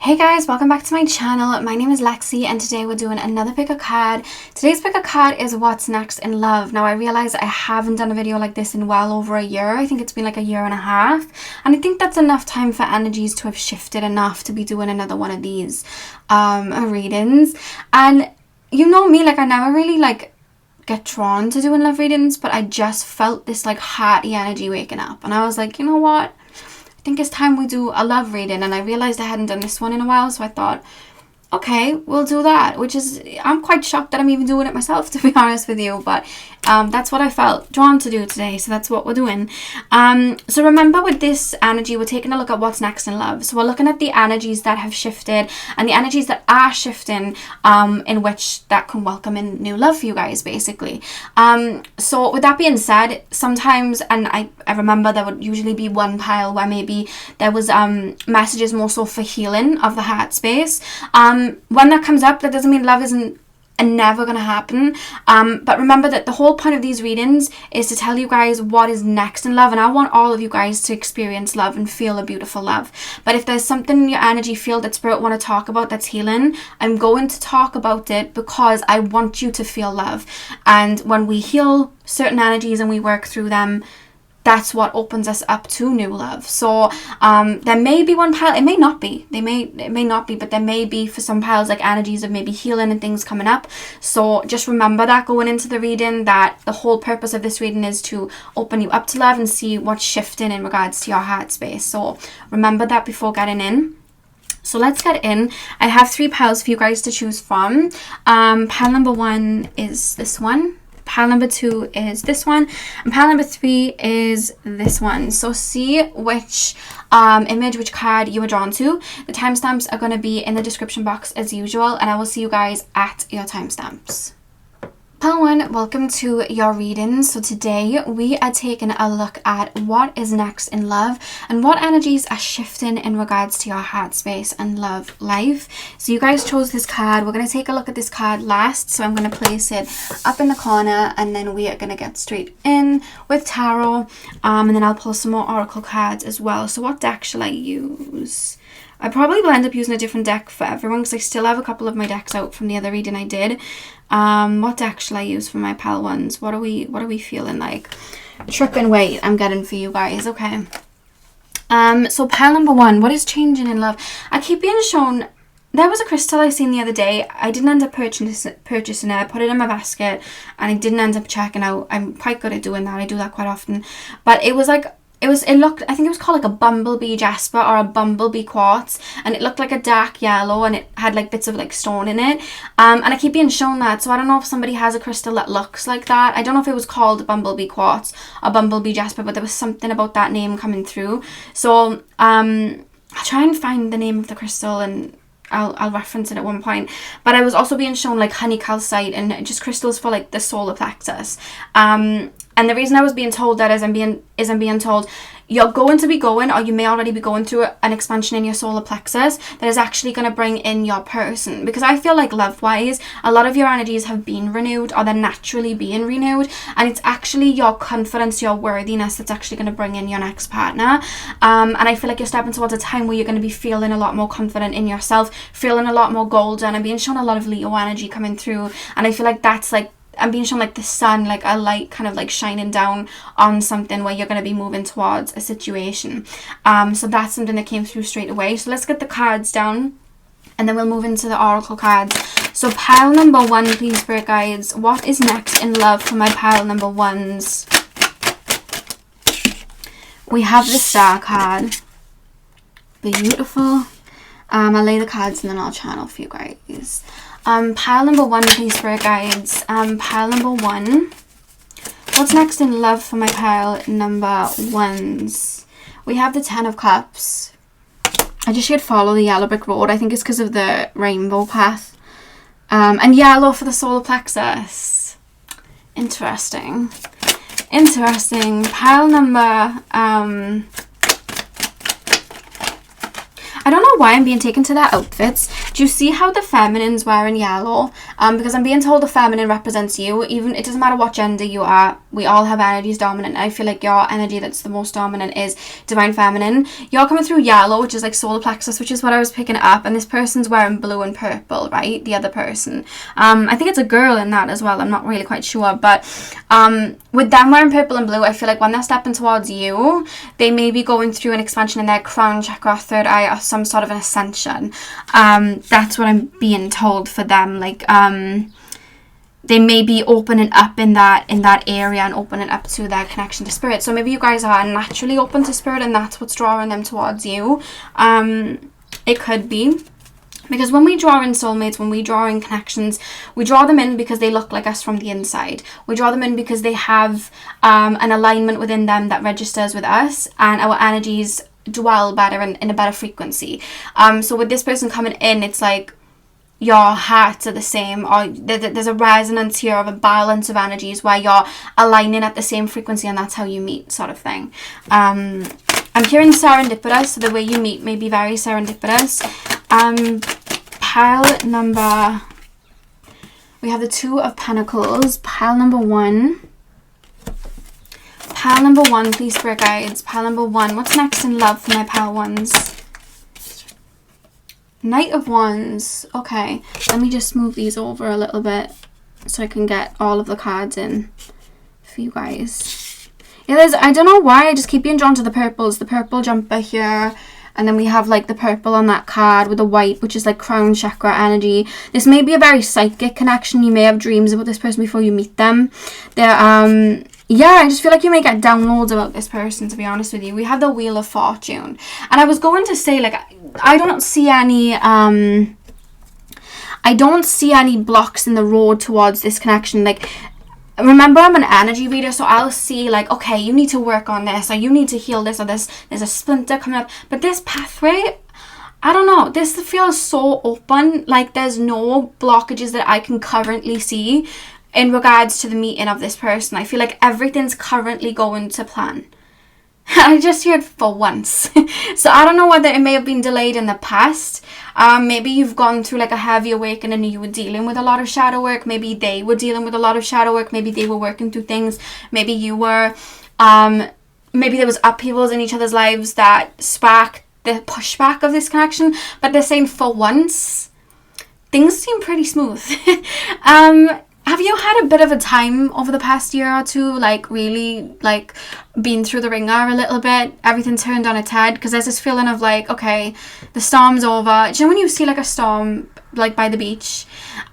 Hey guys, welcome back to my channel. My name is Lexi and today we're doing another pick a card. Today's pick a card is what's next in love. Now I realize I haven't done a video like this in well over a year. I think it's been like a year and a half. And I think that's enough time for energies to have shifted enough to be doing another one of these readings. And you know me, like I never really get drawn to doing love readings, but I just felt this like hearty energy waking up. And I was like, you know what? I think it's time we do a love reading, and I realized I hadn't done this one in a while, so I thought, okay, we'll do that, which is, I'm quite shocked that I'm even doing it myself, to be honest with you, but that's what I felt drawn to do today, so that's what we're doing. So remember, with this energy, we're taking a look at what's next in love. So we're looking at the energies that have shifted and the energies that are shifting, in which that can welcome in new love for you guys, basically. So with that being said, sometimes, and I remember there would usually be one pile where maybe there was messages more so for healing of the heart space. When that comes up, that doesn't mean love isn't never gonna happen, but remember that the whole point of these readings is to tell you guys what is next in love, and I want all of you guys to experience love and feel a beautiful love. But if there's something in your energy field that spirit want to talk about that's healing, I'm going to talk about it because I want you to feel love. And when we heal certain energies and we work through them, that's what opens us up to new love. So there may be one pile, it may not be, it may not be, but there may be for some piles like energies of maybe healing and things coming up. So just remember that going into the reading, that the whole purpose of this reading is to open you up to love and see what's shifting in regards to your heart space. So remember that before getting in. So let's get in. I have 3 piles for you guys to choose from. Pile number 1 is this one. Pile number 2 is this one, and pile number 3 is this one. So see which image, which card you were drawn to. The timestamps are going to be in the description box as usual, and I will see you guys at your timestamps. Pile 1, welcome to your reading. So today we are taking a look at what is next in love and what energies are shifting in regards to your heart space and love life. So you guys chose this card. We're going to take a look at this card last. So I'm going to place it up in the corner, and then we are going to get straight in with tarot, and then I'll pull some more oracle cards as well. So what deck shall I use? I probably will end up using a different deck for everyone because I still have a couple of my decks out from the other reading I did. What deck shall I use for my pile ones? What are we feeling like? Tripping weight I'm getting for you guys. Okay. So pile number 1, what is changing in love? I keep being shown, there was a crystal I seen the other day. I didn't end up purchasing it. I put it in my basket and I didn't end up checking out. I'm quite good at doing that. I do that quite often. But it was like, it looked, I think it was called like a bumblebee jasper or a bumblebee quartz, and it looked like a dark yellow, and it had like bits of like stone in it, and I keep being shown that, so I don't know if somebody has a crystal that looks like that. I don't know if it was called bumblebee quartz or bumblebee jasper, but there was something about that name coming through. So I'll try and find the name of the crystal and I'll reference it at one point. But I was also being shown like honey calcite and just crystals for like the solar plexus. And the reason I was being told that is I'm being told you're going to be going, or you may already be going through an expansion in your solar plexus that is actually going to bring in your person. Because I feel like love-wise, a lot of your energies have been renewed, or they're naturally being renewed, and it's actually your confidence, your worthiness that's actually going to bring in your next partner. And I feel like you're stepping towards a time where you're going to be feeling a lot more confident in yourself, feeling a lot more golden. I'm being shown a lot of Leo energy coming through, and I feel like that's like, I'm being shown like the sun, like a light kind of like shining down on something where you're going to be moving towards a situation. So that's something that came through straight away. So let's get the cards down and then we'll move into the oracle cards. So pile number 1, please, spirit guides. What is next in love for my pile number 1s? We have the Star card. Beautiful. I'll lay the cards and then I'll channel for you guys. Pile number 1, please, spirit guides. Pile number 1. What's next in love for my pile number 1s? We have the 10 of Cups. I just should follow the yellow brick road. I think it's because of the rainbow path. And yellow for the solar plexus. Interesting. Pile number... I don't know why I'm being taken to their outfits. Do you see how the feminine's wearing yellow? Because I'm being told the feminine represents you. Even, it doesn't matter what gender you are, we all have energies dominant. I feel like your energy that's the most dominant is divine feminine. You're coming through yellow, which is like solar plexus, which is what I was picking up, and this person's wearing blue and purple, right? The other person. I think it's a girl in that as well. I'm not really quite sure, but with them wearing purple and blue, I feel like when they're stepping towards you, they may be going through an expansion in their crown chakra, third eye, or some sort of an ascension. That's what I'm being told for them. Like, they may be opening up in that area and opening up to their connection to spirit. So maybe you guys are naturally open to spirit and that's what's drawing them towards you. It could be. Because when we draw in soulmates, when we draw in connections, we draw them in because they look like us from the inside. We draw them in because they have an alignment within them that registers with us, and our energies dwell better in a better frequency. So with this person coming in, it's like your hearts are the same, or there's a resonance here of a balance of energies where you're aligning at the same frequency, and that's how you meet, sort of thing. I'm hearing serendipitous, so the way you meet may be very serendipitous. Pile number, we have the Two of Pentacles. Pile number one, please, spirit guides. Pile number one, what's next in love for my pile ones? Knight of Wands. Okay, let me just move these over a little bit so I can get all of the cards in for you guys. Yeah, I don't know why I just keep being drawn to the purples. The purple jumper here, and then we have like the purple on that card with the white, which is like crown chakra energy. This may be a very psychic connection. You may have dreams about this person before you meet them. They're yeah, I just feel like you may get downloads about this person, to be honest with you. We have the Wheel of Fortune. And I was going to say, like, I don't see any blocks in the road towards this connection. Like, remember, I'm an energy reader, so I'll see, like, okay, you need to work on this, or you need to heal this, or there's a splinter coming up. But this pathway, I don't know, this feels so open. Like, there's no blockages that I can currently see in regards to the meeting of this person. I feel like everything's currently going to plan. I just heard for once. So I don't know whether it may have been delayed in the past. Maybe you've gone through like a heavy awakening and you were dealing with a lot of shadow work. Maybe they were dealing with a lot of shadow work. Maybe they were working through things. Maybe you were. Maybe there was upheavals in each other's lives that sparked the pushback of this connection. But they're saying for once, things seem pretty smooth. Have you had a bit of a time over the past year or two, like really like been through the ringer a little bit, everything turned on its head? Because there's this feeling of like, okay, the storm's over. Do you know when you see like a storm like by the beach,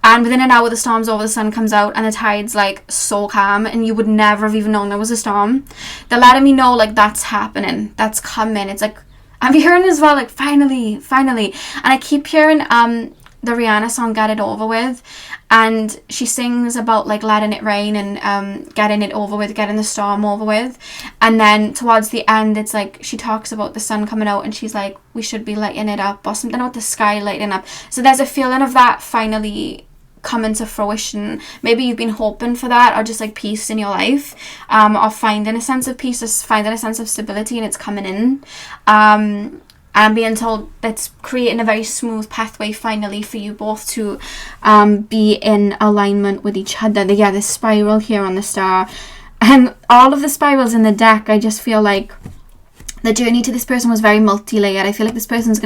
and within an hour the storm's over, the sun comes out and the tide's like so calm, and you would never have even known there was a storm? They're letting me know like that's happening, that's coming. It's like, I'm hearing as well, like finally. And I keep hearing the Rihanna song Get It Over With, and she sings about like letting it rain and getting it over with, getting the storm over with. And then towards the end, it's like she talks about the sun coming out and she's like, we should be lighting it up, or something about the sky lighting up. So there's a feeling of that finally coming to fruition. Maybe you've been hoping for that, or just like peace in your life, or finding a sense of peace, or finding a sense of stability, and it's coming in. I'm being told that's creating a very smooth pathway finally for you both to be in alignment with each other. Yeah, this spiral here on the star, and all of the spirals in the deck, I just feel like the journey to this person was very multi-layered. I feel like this person's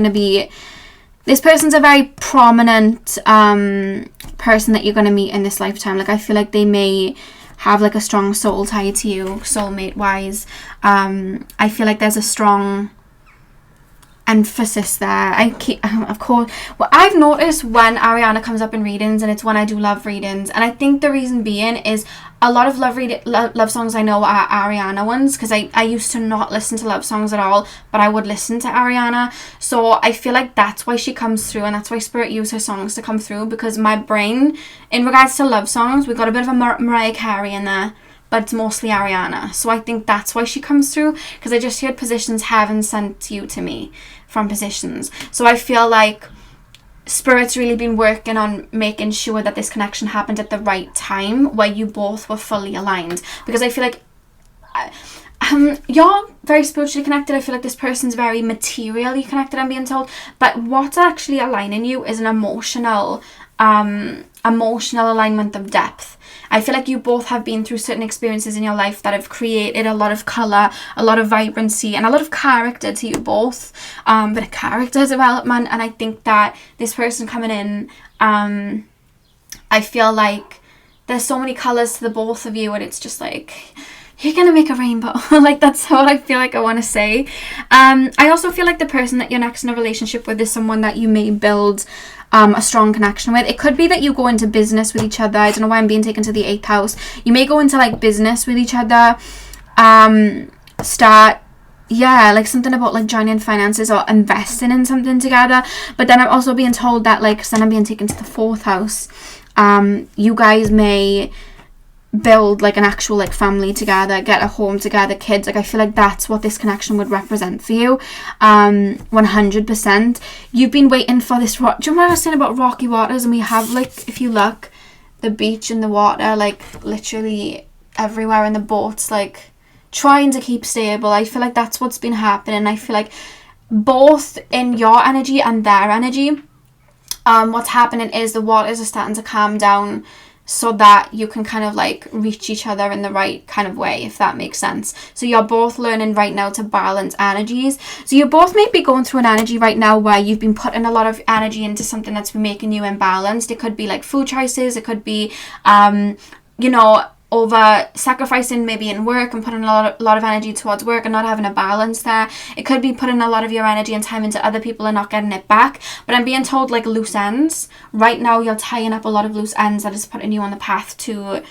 a very prominent person that you're going to meet in this lifetime. Like, I feel like they may have like a strong soul tie to you, soulmate wise. I feel like there's a strong emphasis there. Of course, well, I've noticed when Ariana comes up in readings, and it's when I do love readings, and I think the reason being is a lot of love songs I know are Ariana ones, because I used to not listen to love songs at all, but I would listen to Ariana. So I feel like that's why she comes through, and that's why Spirit used her songs to come through, because my brain, in regards to love songs, we got a bit of a Mariah Carey in there, but it's mostly Ariana. So I think that's why she comes through, because I just heard Positions, Heaven sent you to me from Positions. So I feel like Spirit's really been working on making sure that this connection happened at the right time, where you both were fully aligned. Because I feel like you're very spiritually connected. I feel like this person's very materially connected, I'm being told. But what's actually aligning you is an emotional alignment of depth. I feel like you both have been through certain experiences in your life that have created a lot of colour, a lot of vibrancy, and a lot of character to you both. But a character development. And I think that this person coming in, I feel like there's so many colours to the both of you, and it's just like, you're gonna make a rainbow. Like, that's what I feel like I want to say. I also feel like the person that you're next in a relationship with is someone that you may build a strong connection with. It could be that you go into business with each other. I don't know why I'm being taken to the 8th house. You may go into like business with each other, like something about like joining finances or investing in something together. But then I'm also being told that, like, so then I'm being taken to the 4th house. You guys may build like an actual like family together, get a home together, kids. Like, I feel like that's what this connection would represent for you. 100%. You've been waiting for this rock. Do you remember I was saying about rocky waters? And we have, like, if you look, the beach and the water, like literally everywhere, in the boats, like trying to keep stable. I feel like that's what's been happening. I feel like both in your energy and their energy, what's happening is the waters are starting to calm down, so that you can kind of like reach each other in the right kind of way, if that makes sense. So you're both learning right now to balance energies. So you both may be going through an energy right now where you've been putting a lot of energy into something that's been making you imbalanced. It could be like food choices. It could be, over sacrificing maybe in work and putting a lot of energy towards work and not having a balance there. It could be putting a lot of your energy and time into other people and not getting it back. But I'm being told, like, loose ends. Right now you're tying up a lot of loose ends that is putting you on the path to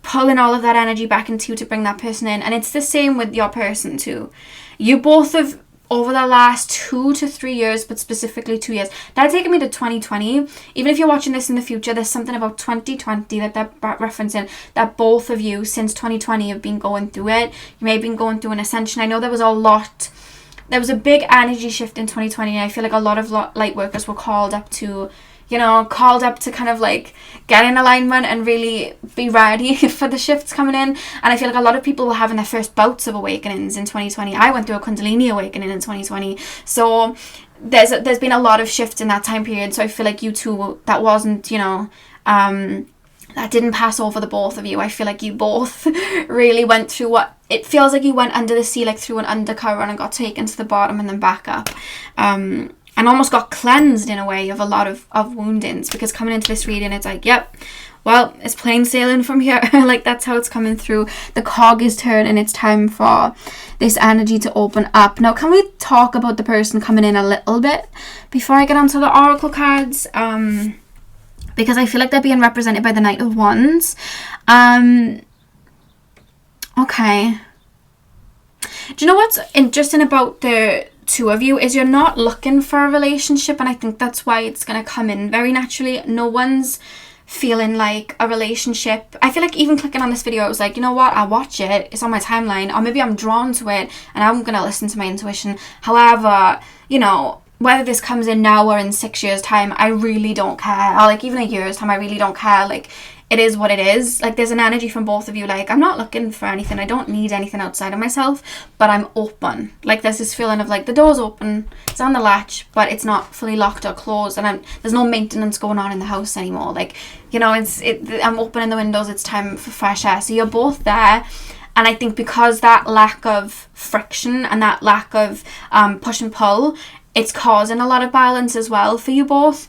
pulling all of that energy back into you to bring that person in. And it's the same with your person too. You both have, over the last 2 to 3 years, but specifically 2 years. That taken me to 2020. Even if you're watching this in the future, there's something about 2020 that they're referencing, that both of you since 2020 have been going through it. You may have been going through an ascension. I know there was a big energy shift in 2020, and I feel like a lot of light workers were called up to kind of like get in alignment and really be ready for the shifts coming in. And I feel like a lot of people were having their first bouts of awakenings in 2020. I went through a Kundalini awakening in 2020. So there's been a lot of shifts in that time period. So I feel like you two, that wasn't, that didn't pass over the both of you. I feel like you both really went through what it feels like you went under the sea, like through an undercurrent, and got taken to the bottom and then back up. And almost got cleansed in a way of a lot of woundings, because coming into this reading, it's like, yep, well, it's plain sailing from here. Like, that's how it's coming through. The cog is turning. It's time for this energy to open up. Now, can we talk about the person coming in a little bit before I get onto the oracle cards? Because I feel like they're being represented by the Knight of Wands. Okay. Do you know what's interesting about the two of you is you're not looking for a relationship, and I think that's why it's going to come in very naturally. No one's feeling like a relationship. I feel like even clicking on this video, it was like, you know what, I'll watch it, it's on my timeline, or maybe I'm drawn to it and I'm going to listen to my intuition. However, whether this comes in now or in 6 years time, I really don't care. Or like even a year's time, I really don't care. Like, it is what it is. Like, there's an energy from both of you. Like, I'm not looking for anything. I don't need anything outside of myself, but I'm open. Like, there's this feeling of like the door's open, it's on the latch, but it's not fully locked or closed, and there's no maintenance going on in the house anymore. Like, I'm opening the windows. It's time for fresh air. So you're both there. And I think because that lack of friction and that lack of push and pull, it's causing a lot of balance as well for you both.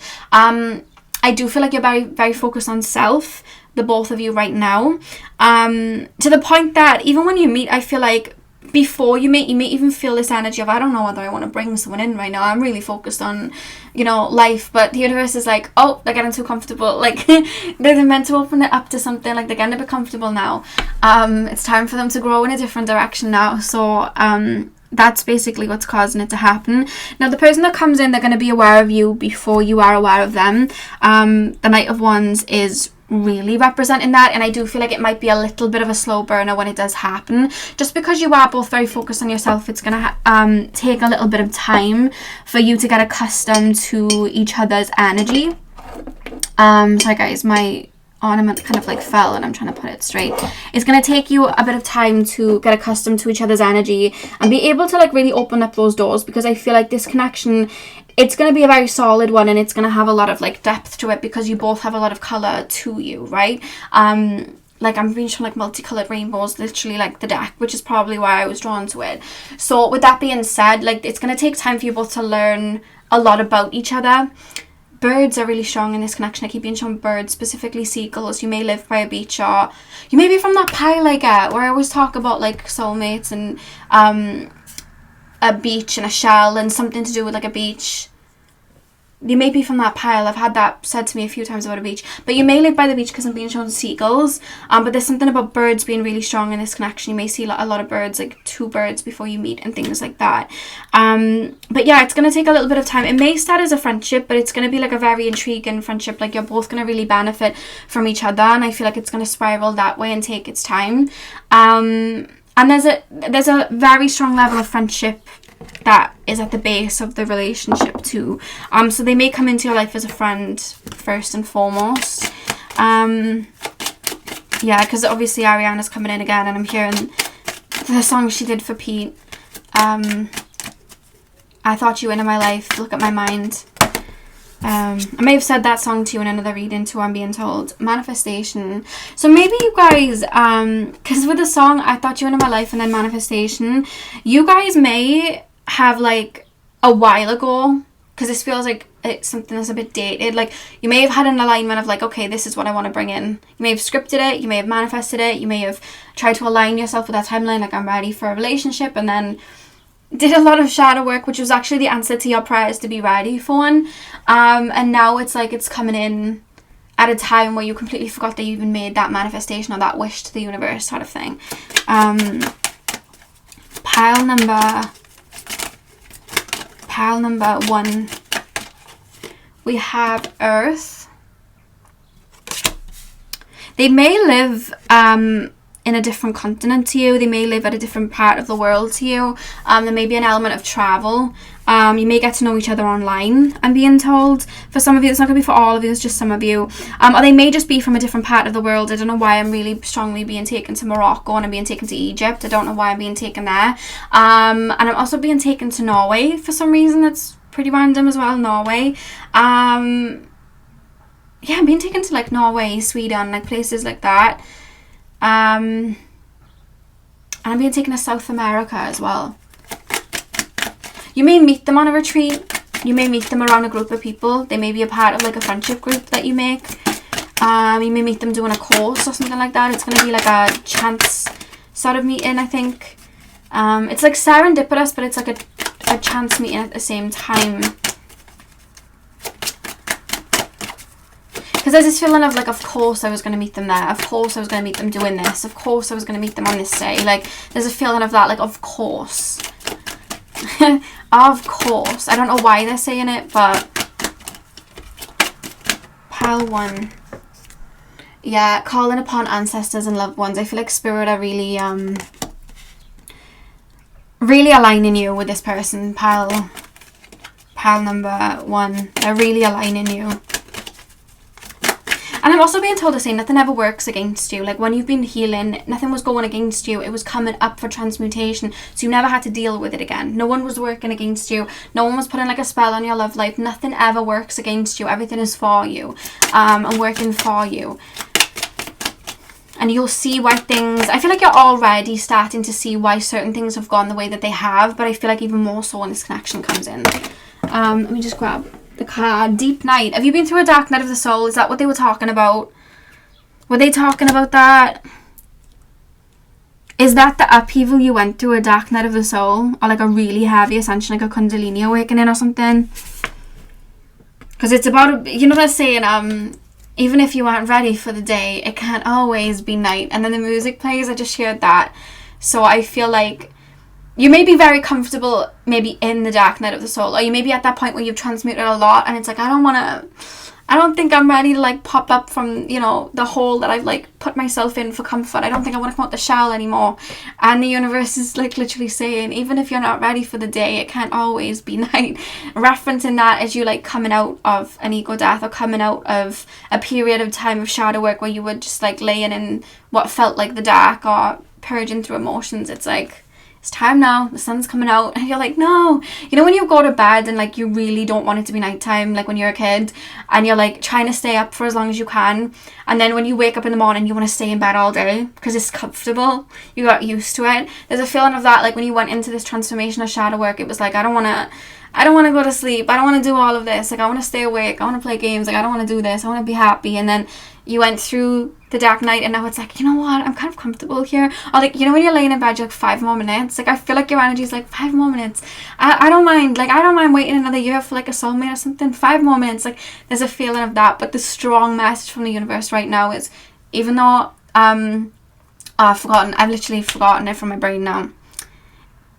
I do feel like you're very, very focused on self, the both of you right now. To the point that even when you meet, I feel like before you meet, you may even feel this energy of, I don't know whether I want to bring someone in right now. I'm really focused on, life. But the universe is like, oh, they're getting too comfortable. Like, they're meant to open it up to something. Like, they're getting a bit comfortable now. It's time for them to grow in a different direction now. So, that's basically what's causing it to happen. Now, the person that comes in, they're going to be aware of you before you are aware of them. The Knight of Wands is really representing that, and I do feel like it might be a little bit of a slow burner when it does happen. Just because you are both very focused on yourself, it's going to take a little bit of time for you to get accustomed to each other's energy. Sorry guys, my ornament kind of like fell and I'm trying to put it straight. It's going to take you a bit of time to get accustomed to each other's energy and be able to like really open up those doors, because I feel like this connection, it's going to be a very solid one, and it's going to have a lot of like depth to it because you both have a lot of color to you, right? Like I'm being shown like multicolored rainbows, literally like the deck, which is probably why I was drawn to it. So with that being said, like it's going to take time for you both to learn a lot about each other. Birds are really strong in this connection. I keep being shown birds, specifically seagulls. You may live by a beach, or you may be from that pile I get where I always talk about like soulmates and a beach and a shell and something to do with like a beach. You may be from that pile. I've had that said to me a few times about a beach. But you may live by the beach because I'm being shown seagulls. But there's something about birds being really strong in this connection. You may see a lot of birds, like 2 birds before you meet and things like that. But yeah, it's going to take a little bit of time. It may start as a friendship, but it's going to be like a very intriguing friendship. Like you're both going to really benefit from each other. And I feel like it's going to spiral that way and take its time. And there's a very strong level of friendship that is at the base of the relationship too. So they may come into your life as a friend first and foremost. Yeah, because obviously Ariana's coming in again, and I'm hearing the song she did for Pete. I thought you were in my life, look at my mind. I may have said that song to you in another reading too, I'm being told. Manifestation. So maybe you guys, because with the song I thought you were in my life and then manifestation, you guys may have like a while ago, because this feels like it's something that's a bit dated. Like you may have had an alignment of like, okay, this is what I want to bring in. You may have scripted it, you may have manifested it, you may have tried to align yourself with that timeline, like I'm ready for a relationship, and then did a lot of shadow work, which was actually the answer to your prayers to be ready for one. And now it's like it's coming in at a time where you completely forgot that you even made that manifestation or that wish to the universe sort of thing. Pile number 1, we have Earth. They may live in a different continent to you. They may live at a different part of the world to you. There may be an element of travel. You may get to know each other online, I'm being told. For some of you, it's not going to be for all of you, it's just some of you. Or they may just be from a different part of the world. I don't know why I'm really strongly being taken to Morocco and I'm being taken to Egypt. I don't know why I'm being taken there. And I'm also being taken to Norway for some reason. That's pretty random as well, Norway. Yeah, I'm being taken to like Norway, Sweden, like places like that. And I'm being taken to South America as well. You may meet them on a retreat. You may meet them around a group of people. They may be a part of like a friendship group that you make. You may meet them doing a course or something like that. It's going to be like a chance sort of meeting, I think. It's like serendipitous, but it's like a chance meeting at the same time. Because there's this feeling of like, of course I was going to meet them there. Of course I was going to meet them doing this. Of course I was going to meet them on this day. Like, there's a feeling of that, like, of course. Of course. I don't know why they're saying it, but... Pile 1. Yeah, calling upon ancestors and loved ones. I feel like spirit are really, really aligning you with this person. Pile number 1. They're really aligning you. And I'm also being told to say nothing ever works against you. Like when you've been healing, nothing was going against you. It was coming up for transmutation. So you never had to deal with it again. No one was working against you. No one was putting like a spell on your love life. Nothing ever works against you. Everything is for you. And working for you. And you'll see why things... I feel like you're already starting to see why certain things have gone the way that they have. But I feel like even more so when this connection comes in. Let me just grab... the card. Deep night. Have you been through a dark night of the soul? Is that what they were talking about? Were they talking about that? Is that the upheaval you went through, a dark night of the soul? Or like a really heavy ascension, like a Kundalini awakening or something? Because it's about, you know, they're saying, even if you aren't ready for the day, it can't always be night. And then the music plays. I just heard that. So I feel like you may be very comfortable maybe in the dark night of the soul, or you may be at that point where you've transmuted a lot and it's like, I don't want I don't think I'm ready to like pop up from, you know, the hole that I've like put myself in for comfort. I don't think I want to come out the shell anymore. And the universe is like literally saying, even if you're not ready for the day, it can't always be night. Referencing that as you like coming out of an ego death, or coming out of a period of time of shadow work where you were just like laying in what felt like the dark, or purging through emotions. It's like, it's time now, the sun's coming out, and you're like, no. You know when you go to bed and like you really don't want it to be nighttime, like when you're a kid, and you're like trying to stay up for as long as you can, and then when you wake up in the morning you want to stay in bed all day because it's comfortable, you got used to it. There's a feeling of that, like when you went into this transformation of shadow work, it was like, I don't want to go to sleep, I don't want to do all of this, like I want to stay awake, I want to play games, like I don't want to do this, I want to be happy. And then you went through the dark night, and now it's like, you know what, I'm kind of comfortable here. Or like, you know when you're laying in bed, you're like, 5 more minutes, like I feel like your energy is like 5 more minutes. I don't mind, like I don't mind waiting another year for like a soulmate or something. 5 more minutes, like there's a feeling of that. But the strong message from the universe right now is, even though I've literally forgotten it from my brain now,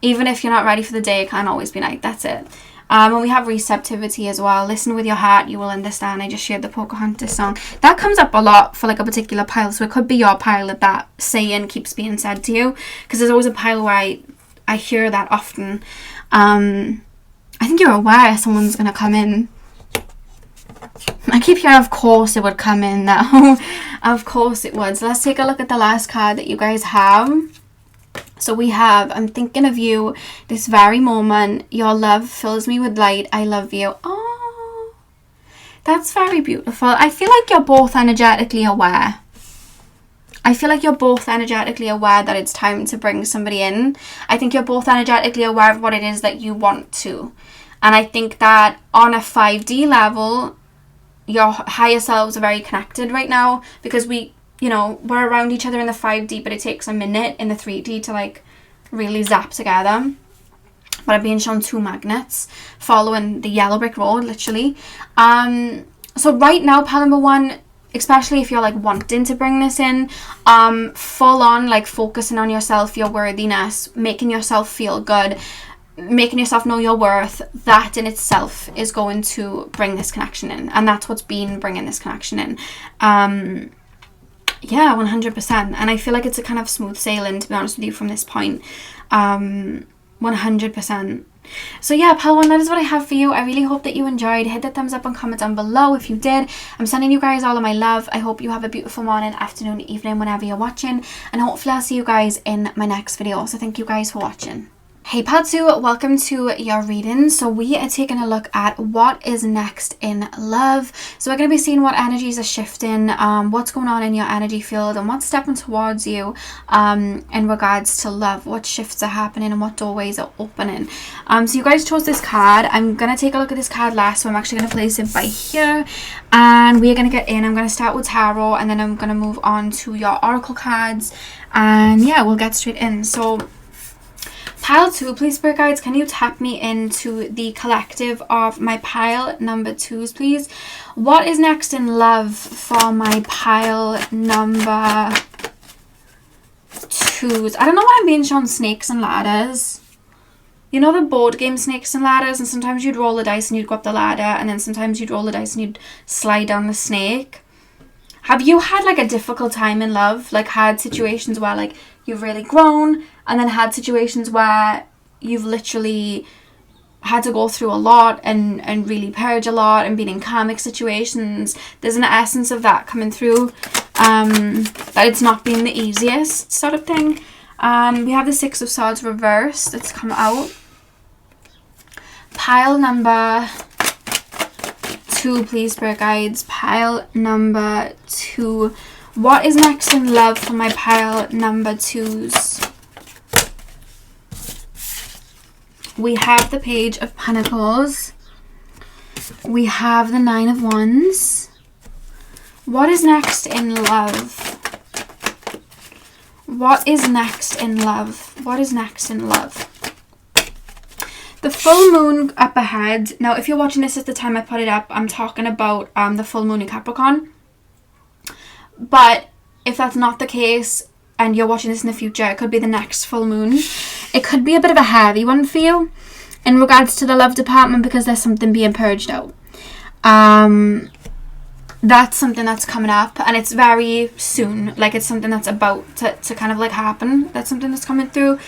even if you're not ready for the day, it can't always be night. That's it. And we have receptivity as well. Listen with your heart, you will understand. I just shared the Pocahontas song. That comes up a lot for like a particular pile. So it could be your pile that saying keeps being said to you. Because there's always a pile where I hear that often. I think you're aware someone's going to come in. I keep hearing, of course it would come in now. Of course it would. So let's take a look at the last card that you guys have. So we have, I'm thinking of you this very moment. Your love fills me with light. I love you. Oh, that's very beautiful. I feel like you're both energetically aware. I feel like you're both energetically aware that it's time to bring somebody in. I think you're both energetically aware of what it is that you want to. And I think that on a 5D level, your higher selves are very connected right now, because you know, we're around each other in the 5D, but it takes a minute in the 3D to like really zap together. But I'm being shown 2 magnets following the yellow brick road, literally. So right now, pile number 1, especially if you're like wanting to bring this in, full on like focusing on yourself, your worthiness, making yourself feel good, making yourself know your worth, that in itself is going to bring this connection in. And that's what's been bringing this connection in. Yeah, 100%. And I feel like it's a kind of smooth sailing, to be honest with you, from this point. 100%. So yeah, pile 1, that is what I have for you. I really hope that you enjoyed. Hit that thumbs up and comment down below if you did. I'm sending you guys all of my love. I hope you have a beautiful morning, afternoon, evening, whenever you're watching. And hopefully I'll see you guys in my next video. So thank you guys for watching. Hey pile 2, welcome to your reading. So we are taking a look at what is next in love. So we're going to be seeing what energies are shifting, what's going on in your energy field, and what's stepping towards you in regards to love, what shifts are happening and what doorways are opening. So you guys chose this card. I'm going to take a look at this card last, so I'm actually going to place it by here, and we are going to get in. I'm going to start with tarot, and then I'm going to move on to your oracle cards, and yeah, we'll get straight in. So pile 2, please, spirit guides, can you tap me into the collective of my pile number 2s, please? What is next in love for my pile number 2s? I don't know why I'm being shown snakes and ladders. You know the board game Snakes and Ladders, and sometimes you'd roll the dice and you'd go up the ladder, and then sometimes you'd roll the dice and you'd slide down the snake. Have you had like a difficult time in love? Like had situations where like you've really grown, and then had situations where you've literally had to go through a lot and really purge a lot and been in karmic situations? There's an essence of that coming through, that it's not been the easiest sort of thing. We have the 6 of Swords reversed that's come out. Pile number 2, please, spirit guides. Pile number 2. What is next in love for my pile number 2s? We have the Page of Pentacles. We have the 9 of Wands. What is next in love? What is next in love? What is next in love? The full moon up ahead. Now, if you're watching this at the time I put it up, I'm talking about the full moon in Capricorn. But if that's not the case and you're watching this in the future, it could be the next full moon. It could be a bit of a heavy one for you in regards to the love department, because there's something being purged out. that's something that's coming up, and it's very soon. Like, it's something that's about to kind of like happen. That's something that's coming through.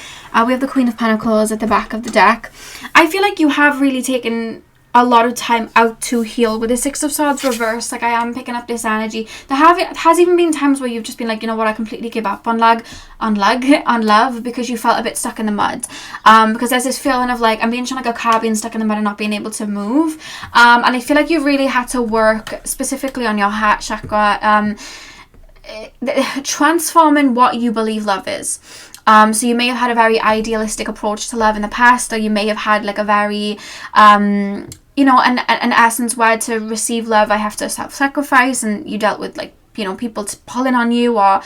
We have the Queen of Pentacles at the back of the deck. I feel like you have really taken a lot of time out to heal with the Six of Swords reverse. Like, I am picking up this energy. Has even been times where you've just been like, you know what, I completely give up on love because you felt a bit stuck in the mud. Because there's this feeling of like, I'm being shown like a car being stuck in the mud and not being able to move. And I feel like you really had to work specifically on your heart chakra, transforming what you believe love is. So you may have had a very idealistic approach to love in the past, or you may have had like a very an essence where to receive love I have to self-sacrifice, and you dealt with like, you know, people pulling on you, or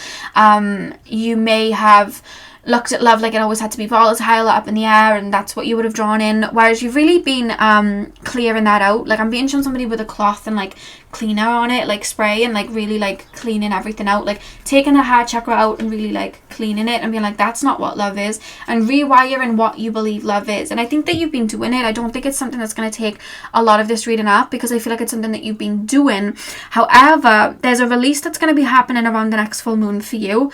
you may have looked at love like it always had to be volatile, up in the air, and that's what you would have drawn in, whereas you've really been clearing that out. Like, I'm being shown somebody with a cloth and like cleaner on it, like spray, and like really like cleaning everything out, like taking the heart chakra out and really like cleaning it and being like, that's not what love is, and rewiring what you believe love is. And I think that you've been doing it. I don't think it's something that's going to take a lot of this reading up, because I feel like it's something that you've been doing. However, there's a release that's going to be happening around the next full moon for you,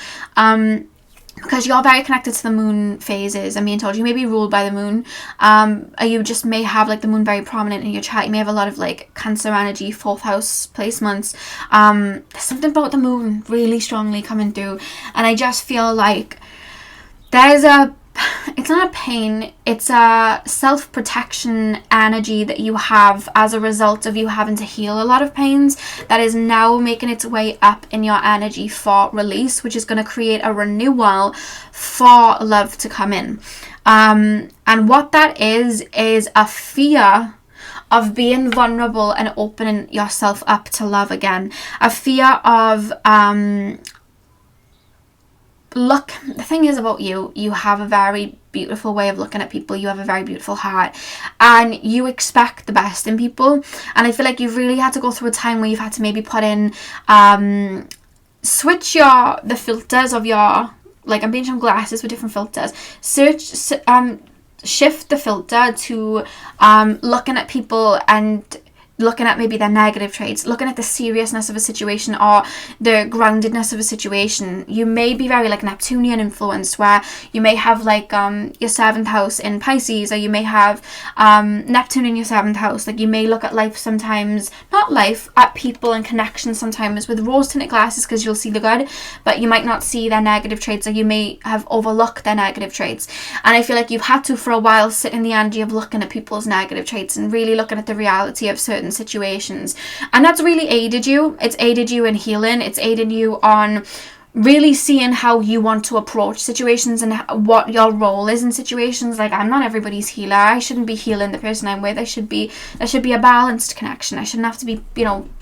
because you're very connected to the moon phases. I'm being told you may be ruled by the moon, or you just may have like the moon very prominent in your chart. You may have a lot of like Cancer energy, 4th house placements. There's something about the moon really strongly coming through, and I just feel like it's not a pain, it's a self-protection energy that you have as a result of you having to heal a lot of pains, that is now making its way up in your energy for release, which is going to create a renewal for love to come in. And what that is a fear of being vulnerable and opening yourself up to love again. A fear of look, the thing is about you have a very beautiful way of looking at people. You have a very beautiful heart, and you expect the best in people. And I feel like you've really had to go through a time where you've had to maybe put in switch the filters of your, like, I'm being shown glasses with different filters. Shift the filter to looking at people and looking at maybe their negative traits, looking at the seriousness of a situation or the groundedness of a situation. You may be very like Neptunian influenced, where you may have like your 7th house in Pisces, or you may have Neptune in your 7th house. Like, you may look at life sometimes, not life, at people and connections sometimes with rose tinted glasses, because you'll see the good, but you might not see their negative traits, or you may have overlooked their negative traits. And I feel like you've had to for a while sit in the energy of looking at people's negative traits and really looking at the reality of certain situations, and that's really aided you. It's aided you in healing. It's aided you on really seeing how you want to approach situations and what your role is in situations. Like, I'm not everybody's healer. I shouldn't be healing the person I'm with. There should be a balanced connection. I shouldn't have to be,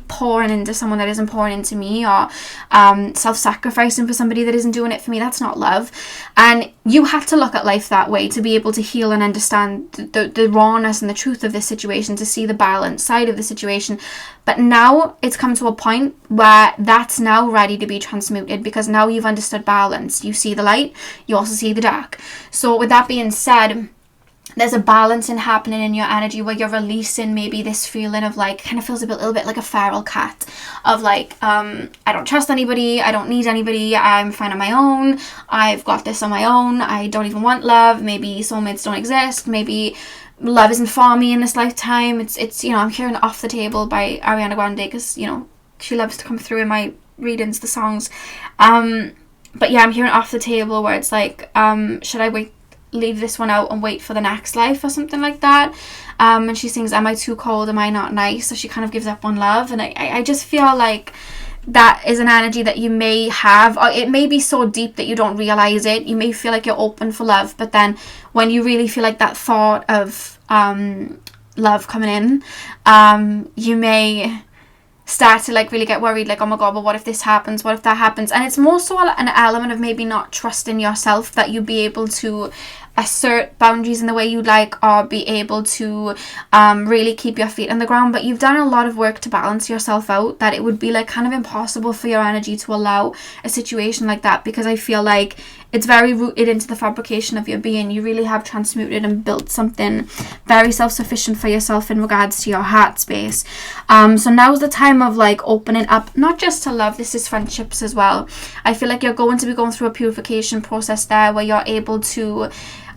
pouring into someone that isn't pouring into me, or self-sacrificing for somebody that isn't doing it for me. That's not love. And you have to look at life that way to be able to heal and understand the rawness and the truth of this situation, to see the balanced side of the situation. But now it's come to a point where that's now ready to be transmuted, because now you've understood balance. You see the light, you also see the dark. So with that being said, there's a balancing happening in your energy where you're releasing maybe this feeling of like, kind of feels a little bit like a feral cat, of like, I don't trust anybody, I don't need anybody, I'm fine on my own, I've got this on my own, I don't even want love, maybe soulmates don't exist, maybe love isn't for me in this lifetime. It's I'm hearing Off the Table by Ariana Grande, because she loves to come through in my readings, the songs. But yeah, I'm hearing Off the Table, where it's like, should I leave this one out and wait for the next life, or something like that. And she sings, am I too cold, am I not nice? So she kind of gives up on love. And I just feel like that is an energy that you may have, or it may be so deep that you don't realize it. You may feel like you're open for love, but then when you really feel like that thought of love coming in, you may start to like really get worried, like, oh my god, but what if this happens, what if that happens? And it's more so an element of maybe not trusting yourself, that you be able to assert boundaries in the way you'd like, or be able to really keep your feet on the ground. But you've done a lot of work to balance yourself out, that it would be like kind of impossible for your energy to allow a situation like that, because I feel like it's very rooted into the fabrication of your being. You really have transmuted and built something very self-sufficient for yourself in regards to your heart space. So now's the time of like opening up, not just to love, this is friendships as well. I feel like you're going to be going through a purification process there, where you're able to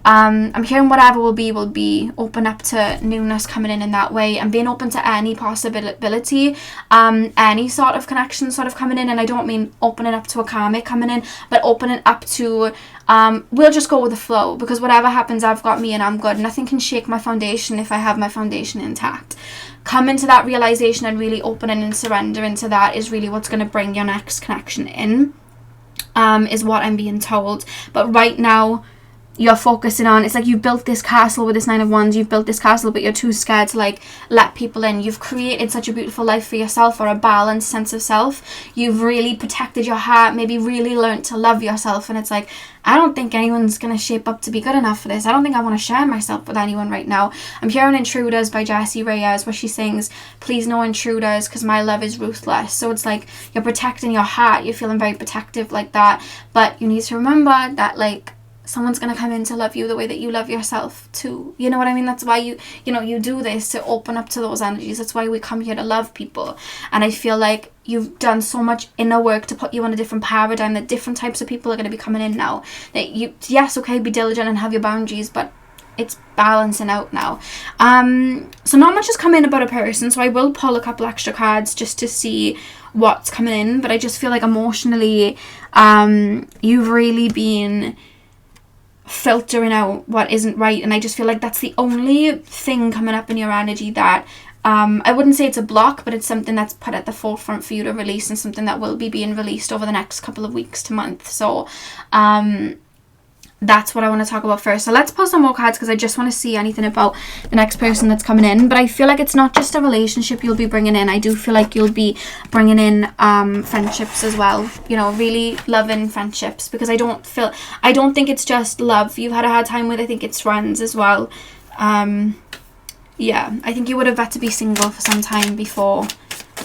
I'm hearing whatever will be open up to newness coming in that way, and being open to any possibility, any sort of connection sort of coming in. And I don't mean opening up to a karmic coming in, but opening up to we'll just go with the flow, because whatever happens, I've got me and I'm good. Nothing can shake my foundation if I have my foundation intact. Come into that realization and really opening and surrendering to that is really what's going to bring your next connection in, is what I'm being told. But right now, you're focusing on, it's like you've built this castle with this 9 of Wands, you've built this castle, but you're too scared to like let people in. You've created such a beautiful life for yourself, or a balanced sense of self. You've really protected your heart, maybe really learned to love yourself, and it's like, I don't think anyone's going to shape up to be good enough for this. I don't think I want to share myself with anyone right now. I'm hearing Intruders by Jessie Reyes, where she sings, please no intruders, because my love is ruthless. So it's like you're protecting your heart, you're feeling very protective like that, but you need to remember that like someone's going to come in to love you the way that you love yourself too. You know what I mean? That's why you do this, to open up to those energies. That's why we come here, to love people. And I feel like you've done so much inner work to put you on a different paradigm, that different types of people are going to be coming in now. That you, yes, okay, be diligent and have your boundaries, but it's balancing out now. So not much has come in about a person, so I will pull a couple extra cards just to see what's coming in. But I just feel like emotionally, you've really been filtering out what isn't right, and I just feel like that's the only thing coming up in your energy that I wouldn't say it's a block, but it's something that's put at the forefront for you to release, and something that will be being released over the next couple of weeks to months. So that's what I want to talk about first. So let's pull some more cards, because I just want to see anything about the next person that's coming in. But I feel like it's not just a relationship you'll be bringing in. I do feel like you'll be bringing in friendships as well, you know, really loving friendships, because I don't think it's just love you've had a hard time with. I think it's friends as well. Yeah, I think you would have had to be single for some time before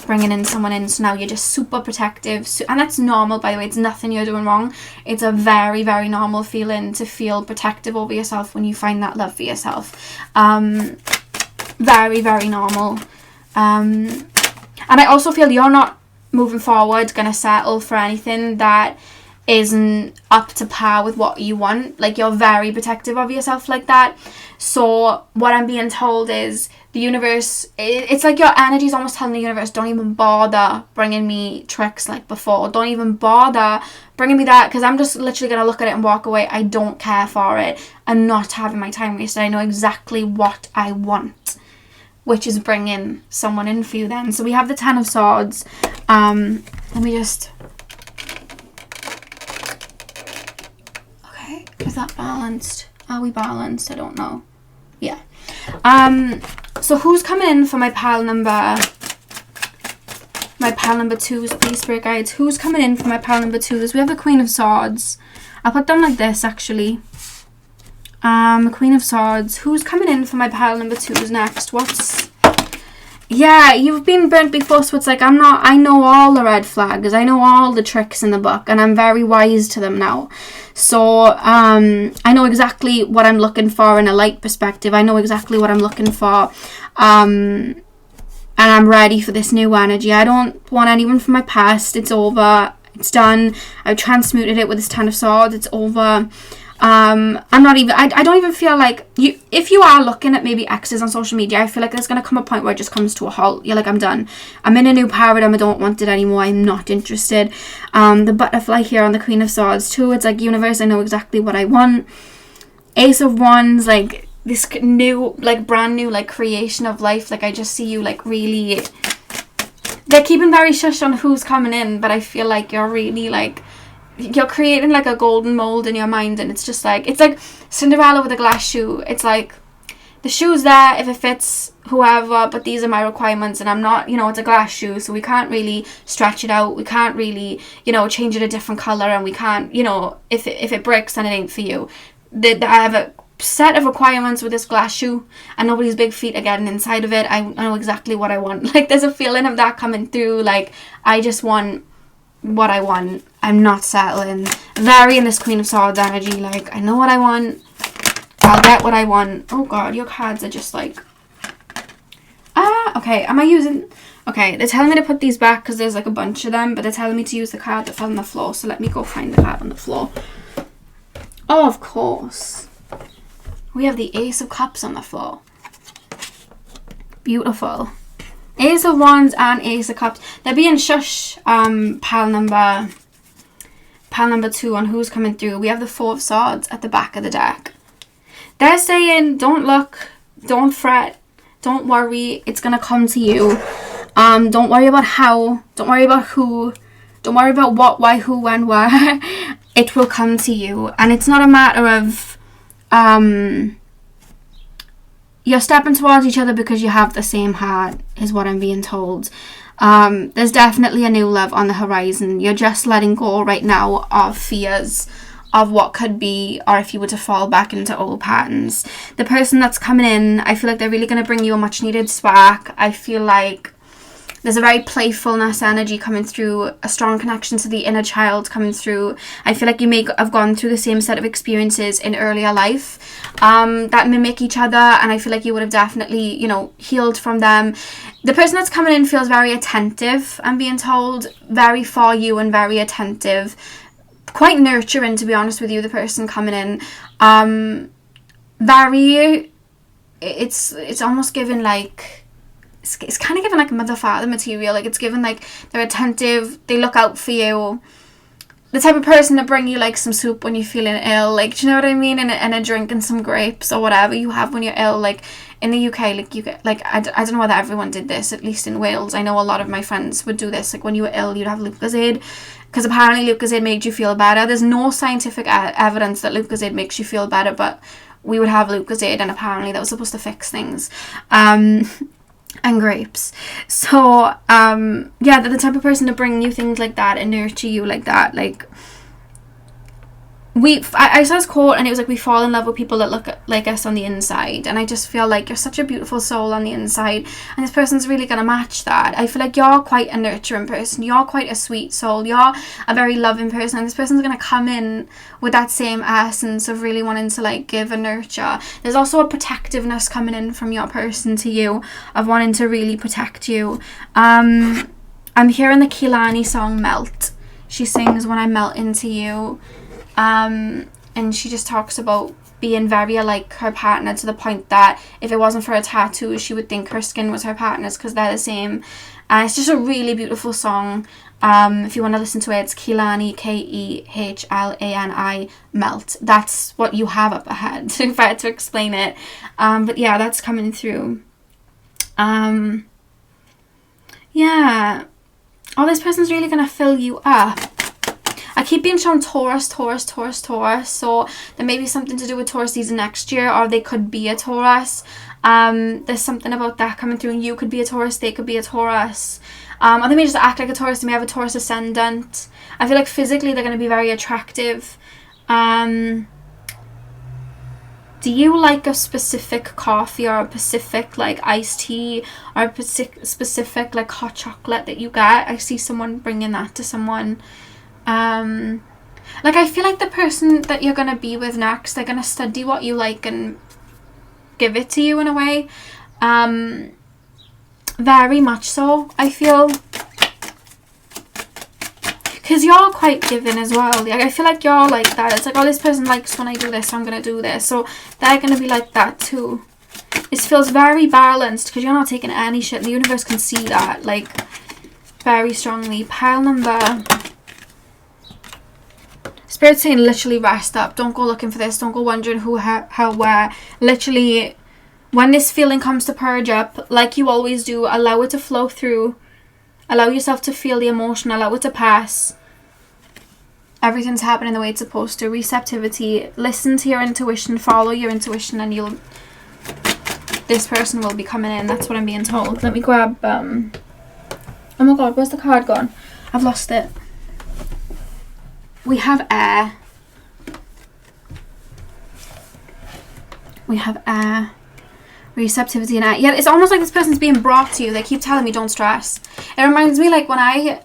bringing in someone in, so now you're just super protective, and that's normal, by the way. It's nothing you're doing wrong. It's a very, very normal feeling to feel protective over yourself when you find that love for yourself. Very, very normal. And I also feel you're not moving forward gonna settle for anything that isn't up to par with what you want. Like, you're very protective of yourself like that. So what I'm being told is the universe, it's like your energy is almost telling the universe, don't even bother bringing me tricks like before. Don't even bother bringing me that, because I'm just literally going to look at it and walk away. I don't care for it. I'm not having my time wasted. I know exactly what I want, which is bringing someone in for you then. So we have the 10 of Swords. Let me just... Okay, is that balanced? Are we balanced? I don't know. Yeah. So who's coming in for my pile number 2s, please, Spirit Guides? Who's coming in for my pile number 2s? We have the Queen of Swords. I'll put them like this, actually. Queen of Swords. Who's coming in for my pile number 2s next? Yeah, you've been burnt before, so it's like, I know all the red flags. I know all the tricks in the book, and I'm very wise to them now. So, I know exactly what I'm looking for in a light perspective. I know exactly what I'm looking for. And I'm ready for this new energy. I don't want anyone from my past. It's over. It's done. I've transmuted it with this 10 of Swords. It's over. I don't even feel like if you are looking at maybe exes on social media, I feel like there's going to come a point where it just comes to a halt. You're like, I'm done. I'm in a new paradigm. I don't want it anymore. I'm not interested. The butterfly here on the Queen of Swords too. It's like, universe, I know exactly what I want. Ace of Wands, like this new, like brand new, like creation of life. Like, I just see you like really, they're keeping very shush on who's coming in, but I feel like you're really like, you're creating like a golden mold in your mind, and it's just like, it's like Cinderella with a glass shoe. It's like, the shoe's there if it fits whoever, but these are my requirements, and I'm not, it's a glass shoe, so we can't really stretch it out. We can't really, change it a different color, and we can't, if it breaks, then it ain't for you. I have a set of requirements with this glass shoe, and nobody's big feet are getting inside of it. I know exactly what I want. Like, there's a feeling of that coming through. Like, I just want what I want. I'm not settling. Very in this Queen of Swords energy. Like, I know what I want. I'll get what I want. Oh god, your cards are just like... okay, am I using... Okay, they're telling me to put these back because there's like a bunch of them, but they're telling me to use the card that fell on the floor, so let me go find the card on the floor. Oh, of course. We have the Ace of Cups on the floor. Beautiful. Ace of Wands and Ace of Cups. They're being shush, pile number 2 on who's coming through. We have the Four of Swords at the back of the deck. They're saying, don't look, don't fret, don't worry, it's going to come to you. Don't worry about how, don't worry about who, don't worry about what, why, who, when, where. It will come to you. And it's not a matter of, you're stepping towards each other because you have the same heart, is what I'm being told. There's definitely a new love on the horizon. You're just letting go right now of fears of what could be, or if you were to fall back into old patterns. The person that's coming in, I feel like they're really going to bring you a much needed spark. I feel like there's a very playfulness energy coming through, a strong connection to the inner child coming through. I feel like you may have gone through the same set of experiences in earlier life that mimic each other, and I feel like you would have definitely, you know, healed from them. The person that's coming in feels very attentive, I'm being told, very for you and very attentive. Quite nurturing, to be honest with you, the person coming in. It's almost given like, it's kind of given like mother-father material. Like, it's given like they're attentive, they look out for you. The type of person to bring you like some soup when you're feeling ill, like, do you know what I mean? And a drink and some grapes or whatever you have when you're ill. Like in the UK, like you get, like, I don't know whether everyone did this, at least in Wales. I know a lot of my friends would do this. Like when you were ill, you'd have Lucozade, because apparently Lucozade made you feel better. There's no scientific evidence that Lucozade makes you feel better, but we would have Lucozade, and apparently that was supposed to fix things. And grapes. So yeah, they're the type of person to bring you things like that and nurture you like that. Like, I saw this quote, and it was like, we fall in love with people that look like us on the inside. And I just feel like you're such a beautiful soul on the inside, and this person's really going to match that. I feel like you're quite a nurturing person, you're quite a sweet soul, you're a very loving person, and this person's going to come in with that same essence of really wanting to like give and nurture. There's also a protectiveness coming in from your person to you, of wanting to really protect you. I'm hearing the Kehlani song Melt. She sings, when I melt into you. And she just talks about being very like her partner, to the point that if it wasn't for a tattoo, she would think her skin was her partner's, because they're the same. And it's just a really beautiful song. If you want to listen to it, it's Kehlani, Kehlani, Melt. That's what you have up ahead, if I had to explain it. But yeah, that's coming through. Yeah. Oh, this person's really going to fill you up. I keep being shown Taurus. So there may be something to do with Taurus season next year, or they could be a Taurus. There's something about that coming through, and you could be a Taurus, they could be a Taurus. Or they may just act like a Taurus, they may have a Taurus ascendant. I feel like physically they're going to be very attractive. Do you like a specific coffee, or a specific like iced tea, or a specific like hot chocolate that you get? I see someone bringing that to someone. Like, I feel like the person that you're going to be with next, they're going to study what you like and give it to you in a way. Very much so, I feel. Because you're quite giving as well. Like, I feel like you're like that. It's like, oh, this person likes when I do this, so I'm going to do this. So they're going to be like that too. This feels very balanced, because you're not taking any shit. The universe can see that, like, very strongly. Pile number... Spirit's saying literally rest up. Don't go looking for this. Don't go wondering who, how, where. Literally, when this feeling comes to purge up, like you always do, allow it to flow through. Allow yourself to feel the emotion. Allow it to pass. Everything's happening the way it's supposed to. Receptivity. Listen to your intuition. Follow your intuition, and you'll... This person will be coming in. That's what I'm being told. Let me grab... Oh my god, where's the card gone? I've lost it. We have air. We have air. Receptivity and air. Yeah, it's almost like this person's being brought to you. They keep telling me don't stress. It reminds me like when I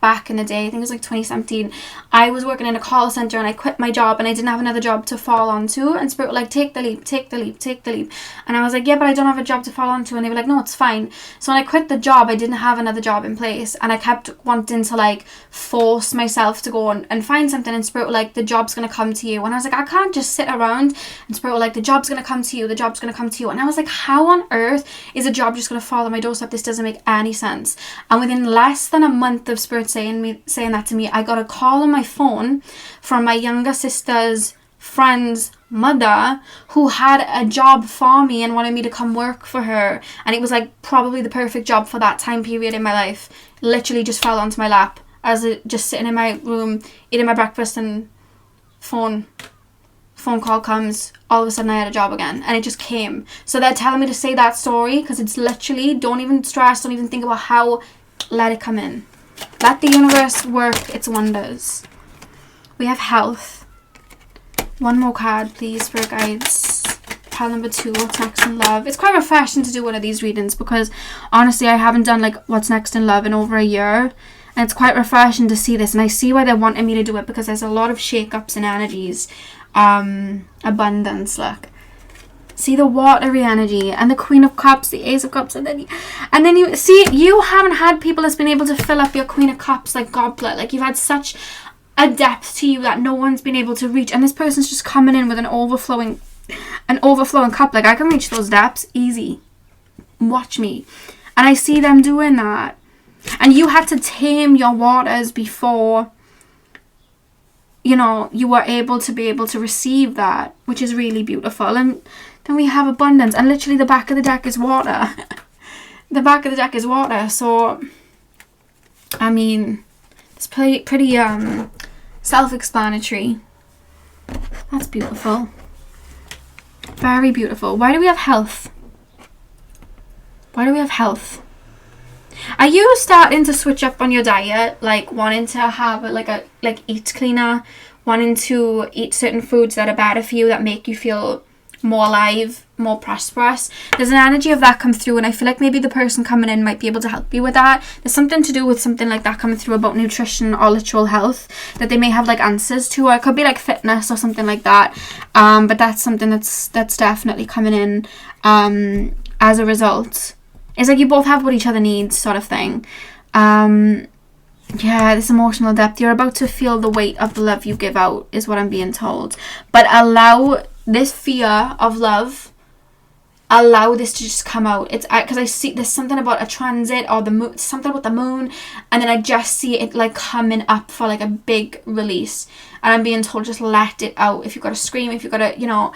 back in the day, I think it was like 2017, I was working in a call center and I quit my job and I didn't have another job to fall onto, and Spirit were like, take the leap, take the leap, take the leap. And I was like, yeah, but I don't have a job to fall onto. And they were like, no, it's fine. So when I quit the job, I didn't have another job in place, and I kept wanting to like force myself to go and find something, and Spirit were like, the job's gonna come to you. And I was like, I can't just sit around. And Spirit were like, the job's gonna come to you, the job's gonna come to you. And I was like, how on earth is a job just gonna fall on my doorstep? This doesn't make any sense. And within less than a month of Spirit saying that to me, I got a call on my phone from my younger sister's friend's mother, who had a job for me and wanted me to come work for her. And it was like probably the perfect job for that time period in my life. Literally just fell onto my lap as it just sitting in my room eating my breakfast, and phone call comes. All of a sudden I had a job again, and it just came. So they're telling me to say that story because it's literally, don't even stress, don't even think about how, let it come in. Let the universe work its wonders. We have health. One more card, please, Spirit Guides. Pile number 2, what's next in love. It's quite refreshing to do one of these readings because honestly I haven't done like what's next in love in over a year. And it's quite refreshing to see this, and I see why they're wanting me to do it, because there's a lot of shake-ups and energies. Abundance, look. See the watery energy and the Queen of Cups, the Ace of Cups, and then you see, you haven't had people that's been able to fill up your Queen of Cups like goblet. Like, you've had such a depth to you that no one's been able to reach, and this person's just coming in with an overflowing cup. Like, I can reach those depths easy. Watch me. And I see them doing that. And you had to tame your waters before, you know, you were able to receive that, which is really beautiful. And then we have abundance, and literally the back of the deck is water. The back of the deck is water. So, I mean, it's pretty self-explanatory. That's beautiful. Very beautiful. Why do we have health? Why do we have health? Are you starting to switch up on your diet, like wanting to have eat cleaner, wanting to eat certain foods that are better for you, that make you feel more alive, more prosperous? There's an energy of that come through, and I feel like maybe the person coming in might be able to help you with that. There's something to do with something like that coming through about nutrition or literal health that they may have like answers to, or it could be like fitness or something like that. But that's something that's definitely coming in as a result. It's like you both have what each other needs, sort of thing. Yeah, this emotional depth. You're about to feel the weight of the love you give out, is what I'm being told. But allow this fear of love, allow this to just come out. It's because I see there's something about a transit or the moon, something about the moon, and then I just see it like coming up for like a big release. And I'm being told, just let it out. If you've got to scream, if you've got to, you know,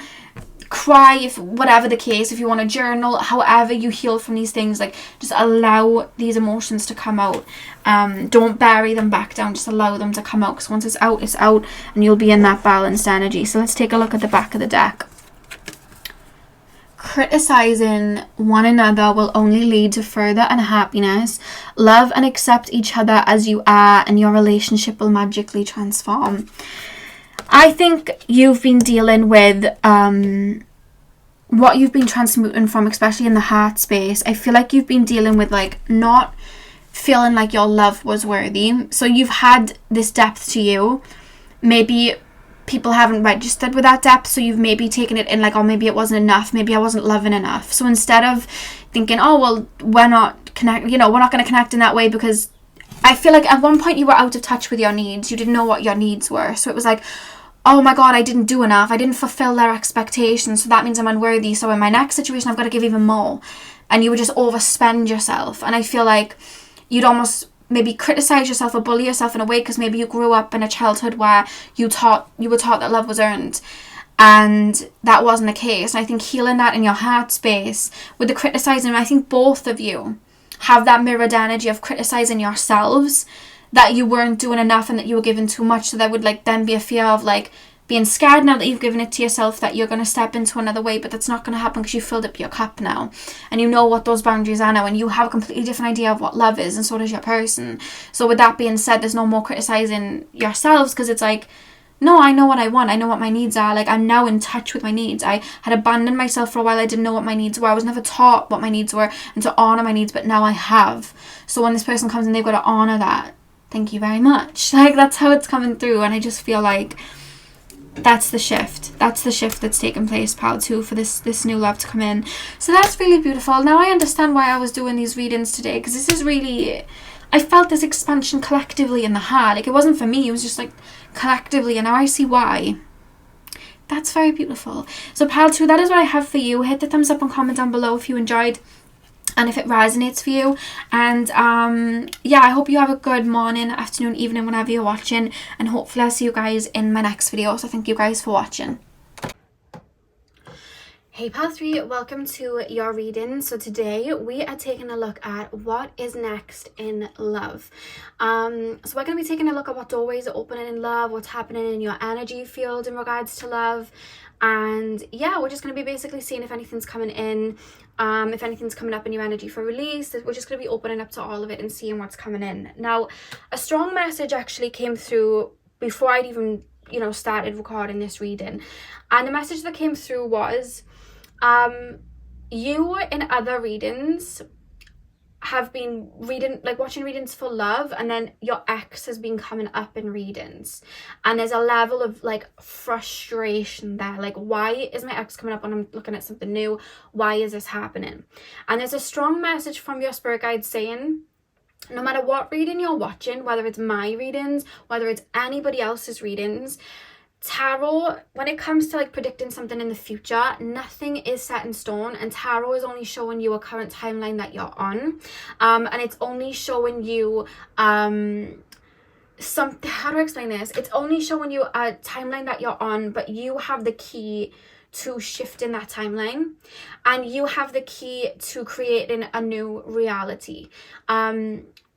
cry, if whatever the case, if you want to journal, however you heal from these things, like just allow these emotions to come out. Don't bury them back down, just allow them to come out, because once it's out, and you'll be in that balanced energy. So let's take a look at the back of the deck. Criticizing one another will only lead to further unhappiness. Love and accept each other as you are, and your relationship will magically transform. I think you've been dealing with what you've been transmuting from, especially in the heart space. I feel like you've been dealing with like not feeling like your love was worthy. So you've had this depth to you. Maybe people haven't registered with that depth, so you've maybe taken it in like, oh, maybe it wasn't enough. Maybe I wasn't loving enough. So instead of thinking, oh, well, we're not going to connect in that way, because I feel like at one point you were out of touch with your needs. You didn't know what your needs were. So it was like, oh my God, I didn't do enough. I didn't fulfill their expectations. So that means I'm unworthy. So in my next situation, I've got to give even more. And you would just overspend yourself. And I feel like you'd almost maybe criticize yourself or bully yourself in a way, because maybe you grew up in a childhood where you were taught that love was earned. And that wasn't the case. And I think healing that in your heart space with the criticizing, I think both of you have that mirrored energy of criticizing yourselves, that you weren't doing enough and that you were giving too much. So there would like then be a fear of like being scared now that you've given it to yourself, that you're going to step into another way, but that's not going to happen because you filled up your cup now, and you know what those boundaries are now, and you have a completely different idea of what love is, and so does your person. So with that being said, there's no more criticizing yourselves, because it's like, no, I know what I want. I know what my needs are. Like, I'm now in touch with my needs. I had abandoned myself for a while. I didn't know what my needs were. I was never taught what my needs were and to honor my needs, but now I have. So when this person comes in, they've got to honor that. Thank you very much. Like, that's how it's coming through. And I just feel like that's the shift. That's the shift that's taken place, pile 2, for this new love to come in. So that's really beautiful. Now I understand why I was doing these readings today, because this is really, I felt this expansion collectively in the heart. Like, it wasn't for me, it was just like collectively, and now I see why. That's very beautiful. So pile 2, that is what I have for you. Hit the thumbs up and comment down below if you enjoyed and if it resonates for you. And yeah, I hope you have a good morning, afternoon, evening, whenever you're watching, and hopefully I'll see you guys in my next video. So thank you guys for watching. Hey pile 3, welcome to your reading. So today we are taking a look at what is next in love. So we're going to be taking a look at what doorways are opening in love, what's happening in your energy field in regards to love. And yeah, we're just going to be basically seeing if anything's coming in, if anything's coming up in your energy for release. We're just going to be opening up to all of it and seeing what's coming in. Now, a strong message actually came through before I'd even, started recording this reading. And the message that came through was, you in other readings have been watching readings for love, and then your ex has been coming up in readings, and there's a level of like frustration there. Like, why is my ex coming up when I'm looking at something new? Why is this happening? And there's a strong message from your spirit guide saying, no matter what reading you're watching, whether it's my readings, whether it's anybody else's readings, tarot, when it comes to like predicting something in the future, nothing is set in stone, and tarot is only showing you a current timeline that you're on, and it's only showing you how do I explain this? It's only showing you a timeline that you're on, but you have the key to shifting that timeline, and you have the key to creating a new reality.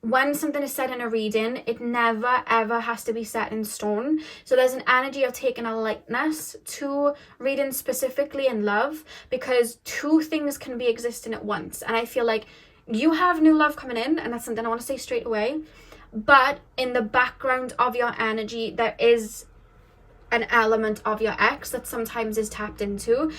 When something is set in a reading, it never ever has to be set in stone. So there's an energy of taking a lightness to reading, specifically in love, because two things can be existing at once. And I feel like you have new love coming in, and that's something I want to say straight away. But in the background of your energy, there is an element of your ex that sometimes is tapped into.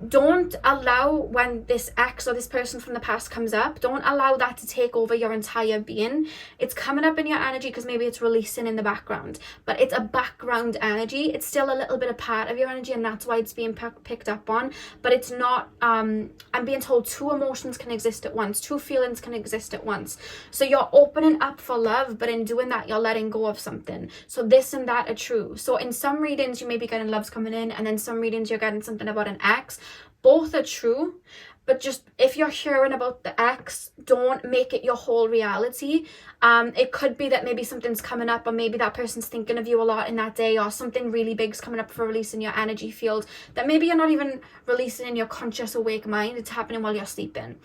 Don't allow, when this ex or this person from the past comes up, don't allow that to take over your entire being. It's coming up in your energy because maybe it's releasing in the background, but it's a background energy. It's still a little bit a part of your energy, and that's why it's being picked up on. But it's not, I'm being told two emotions can exist at once, two feelings can exist at once. So you're opening up for love, but in doing that, you're letting go of something. So this and that are true. So in some readings, you may be getting loves coming in, and then some readings you're getting something about an ex. Both are true, but just if you're hearing about the ex, don't make it your whole reality. It could be that maybe something's coming up, or maybe that person's thinking of you a lot in that day, or something really big's coming up for release in your energy field that maybe you're not even releasing in your conscious awake mind. It's happening while you're sleeping.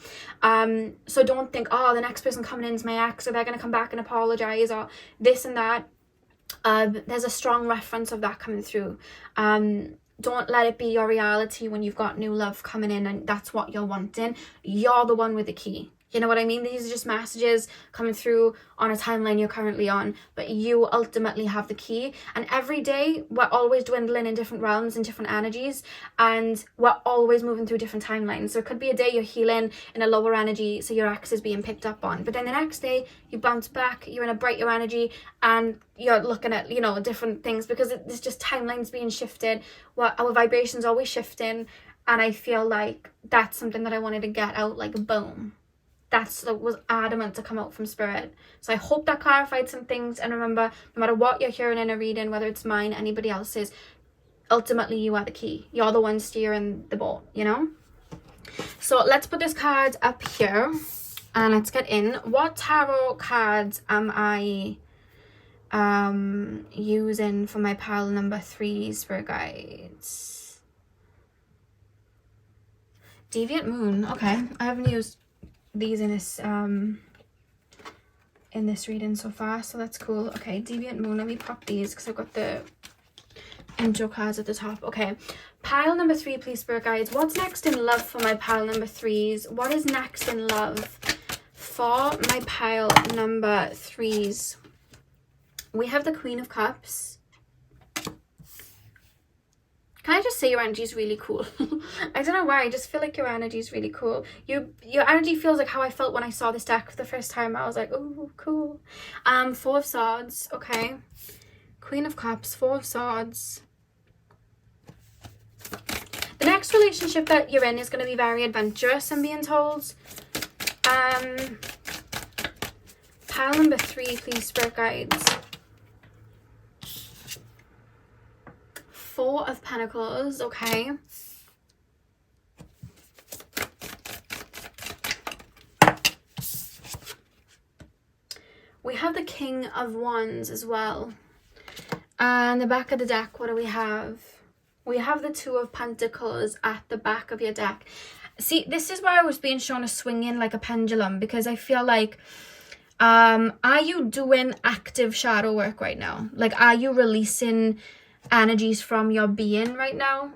So don't think, oh, the next person coming in is my ex, or they're going to come back and apologize, or this and that. There's a strong reference of that coming through. Don't let it be your reality when you've got new love coming in and that's what you're wanting. You're the one with the key. You know what I mean? These are just messages coming through on a timeline you're currently on, but you ultimately have the key. And every day we're always dwindling in different realms and different energies, and we're always moving through different timelines. So it could be a day you're healing in a lower energy, so your ex is being picked up on, but then the next day you bounce back, you're in a brighter energy, and you're looking at, different things, because it's just timelines being shifted. Our vibrations always shifting, and I feel like that's something that I wanted to get out, like boom. That was adamant to come out from spirit. So I hope that clarified some things. And remember, no matter what you're hearing in a reading, whether it's mine, anybody else's, ultimately you are the key. You're the one steering the boat, So let's put this card up here and let's get in. What tarot cards am I using for my pile number 3 spirit guides? Deviant Moon. Okay, I haven't used these in this reading so far, so that's cool. Okay, Deviant Moon. Let me pop these because I've got the intro cards at the top. Okay, pile number 3, please, spirit guides. What's next in love for my pile number 3s? What is next in love for my pile number 3s? We have the Queen of Cups. Can I just say your energy is really cool? I don't know why, I just feel like your energy is really cool. Your energy feels like how I felt when I saw this deck for the first time. I was like, oh, cool. Four of Swords, okay. Queen of Cups, Four of Swords. The next relationship that you're in is going to be very adventurous, I'm being told. Pile number 3, please, Spirit Guides. Four of Pentacles, okay. We have the King of Wands as well. And the back of the deck, what do we have? We have the Two of Pentacles at the back of your deck. See, this is where I was being shown a swinging like a pendulum, because I feel like, are you doing active shadow work right now? Like, are you releasing energies from your being right now?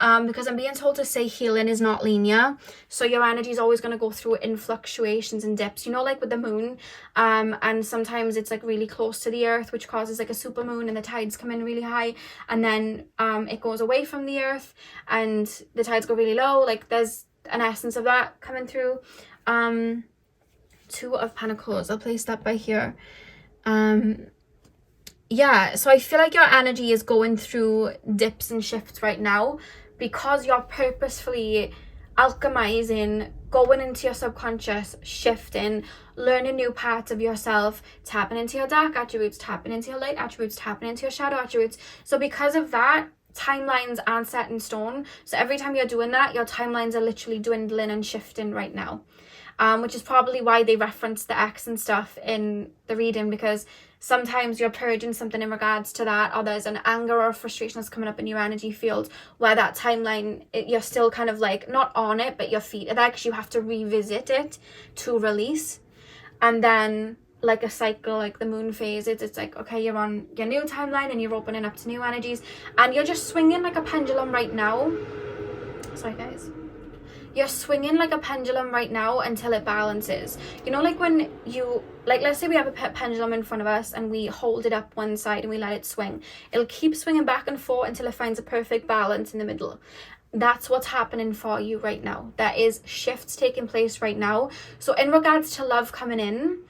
Because I'm being told to say healing is not linear, so your energy is always going to go through in fluctuations and dips, you know, like with the moon, and sometimes it's like really close to the earth, which causes like a super moon and the tides come in really high, and then it goes away from the earth and the tides go really low. Like, there's an essence of that coming through. Two of Pentacles, I'll place that by here. Yeah, so I feel like your energy is going through dips and shifts right now because you're purposefully alchemizing, going into your subconscious, shifting, learning new parts of yourself, tapping into your dark attributes, tapping into your light attributes, tapping into your shadow attributes. So because of that, timelines aren't set in stone. So every time you're doing that, your timelines are literally dwindling and shifting right now. Which is probably why they reference the X and stuff in the reading, because sometimes you're purging something in regards to that, or there's an anger or frustration that's coming up in your energy field where that timeline, you're still kind of like not on it, but your feet are there because you have to revisit it to release. And then like a cycle, like the moon phases, it's like, okay, you're on your new timeline and you're opening up to new energies, and you're just swinging like a pendulum right now. Sorry guys. You're swinging like a pendulum right now until it balances. You know, like when you, like, let's say we have a pendulum in front of us and we hold it up one side and we let it swing. It'll keep swinging back and forth until it finds a perfect balance in the middle. That's what's happening for you right now. There is shifts taking place right now. So in regards to love coming in,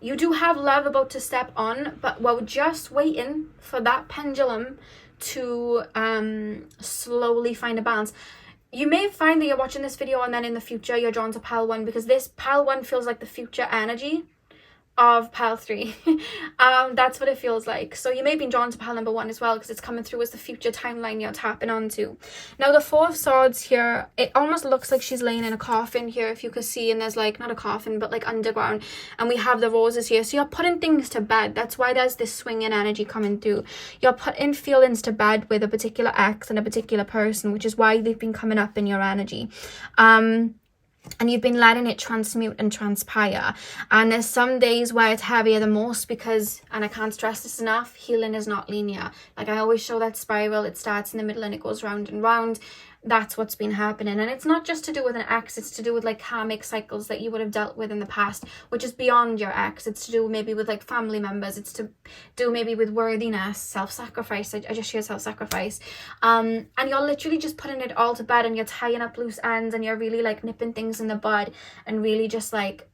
you do have love about to step on, but we're just waiting for that pendulum to slowly find a balance. You may find that you're watching this video and then in the future you're drawn to pile 1, because this pile 1 feels like the future energy of pile 3. That's what it feels like. So you may be drawn to pile number 1 as well, because it's coming through as the future timeline you're tapping onto. Now the Four of Swords here, it almost looks like she's laying in a coffin here, if you could see, and there's like, not a coffin, but like underground, and we have the roses here. So you're putting things to bed. That's why there's this swinging energy coming through. You're putting feelings to bed with a particular ex and a particular person, which is why they've been coming up in your energy. And you've been letting it transmute and transpire. And there's some days where it's heavier than most because, and I can't stress this enough, healing is not linear. Like I always show that spiral, it starts in the middle and it goes round and round. That's what's been happening. And it's not just to do with an ex, it's to do with like karmic cycles that you would have dealt with in the past, which is beyond your ex. It's to do maybe with like family members. It's to do maybe with worthiness, self-sacrifice. I just hear self-sacrifice. And you're literally just putting it all to bed and you're tying up loose ends and you're really like nipping things in the bud and really just like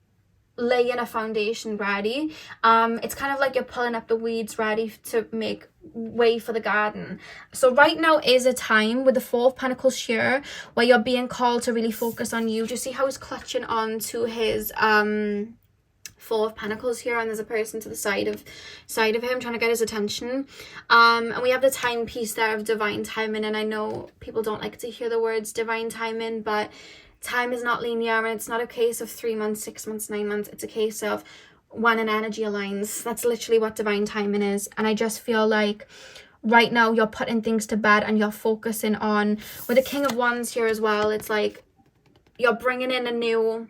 laying a foundation ready. It's kind of like you're pulling up the weeds ready to make way for the garden. So right now is a time with the Four of Pentacles here where you're being called to really focus on you. Do you see how he's clutching on to his Four of Pentacles here, and there's a person to the side of him trying to get his attention, and we have the timepiece there of divine timing. And I know people don't like to hear the words divine timing, but time is not linear, and it's not a case of 3 months, 6 months, 9 months. It's a case of when an energy aligns. That's literally what divine timing is. And I just feel like right now you're putting things to bed and you're focusing on, with the King of Wands here as well, it's like you're bringing in a new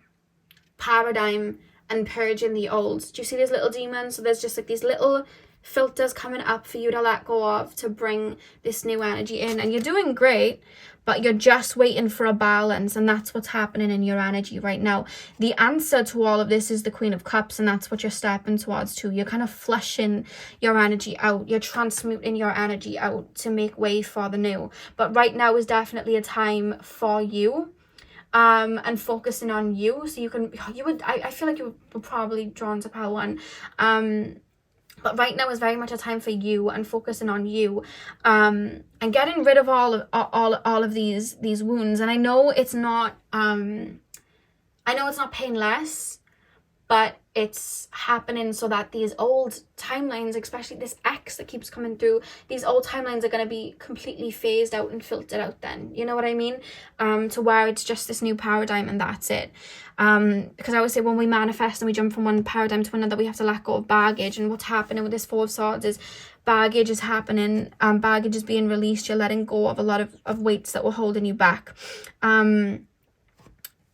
paradigm and purging the old. Do you see these little demons? So there's just like these little filters coming up for you to let go of to bring this new energy in. And you're doing great, but you're just waiting for a balance, and that's what's happening in your energy right now. The answer to all of this is the Queen of Cups, and that's what you're stepping towards too. You're kind of flushing your energy out. You're transmuting your energy out to make way for the new. But right now is definitely a time for you. And focusing on you, so I feel like you were probably drawn to pile 1, but right now is very much a time for you and focusing on you, and getting rid of all of these wounds. And I know it's not painless, but it's happening so that these old timelines, especially this X that keeps coming through, these old timelines are going to be completely phased out and filtered out then. You know what I mean? To where it's just this new paradigm and that's it. Because I always say when we manifest and we jump from one paradigm to another, we have to let go of baggage. And what's happening with this Four of Swords is baggage is happening. Baggage is being released. You're letting go of a lot of weights that were holding you back.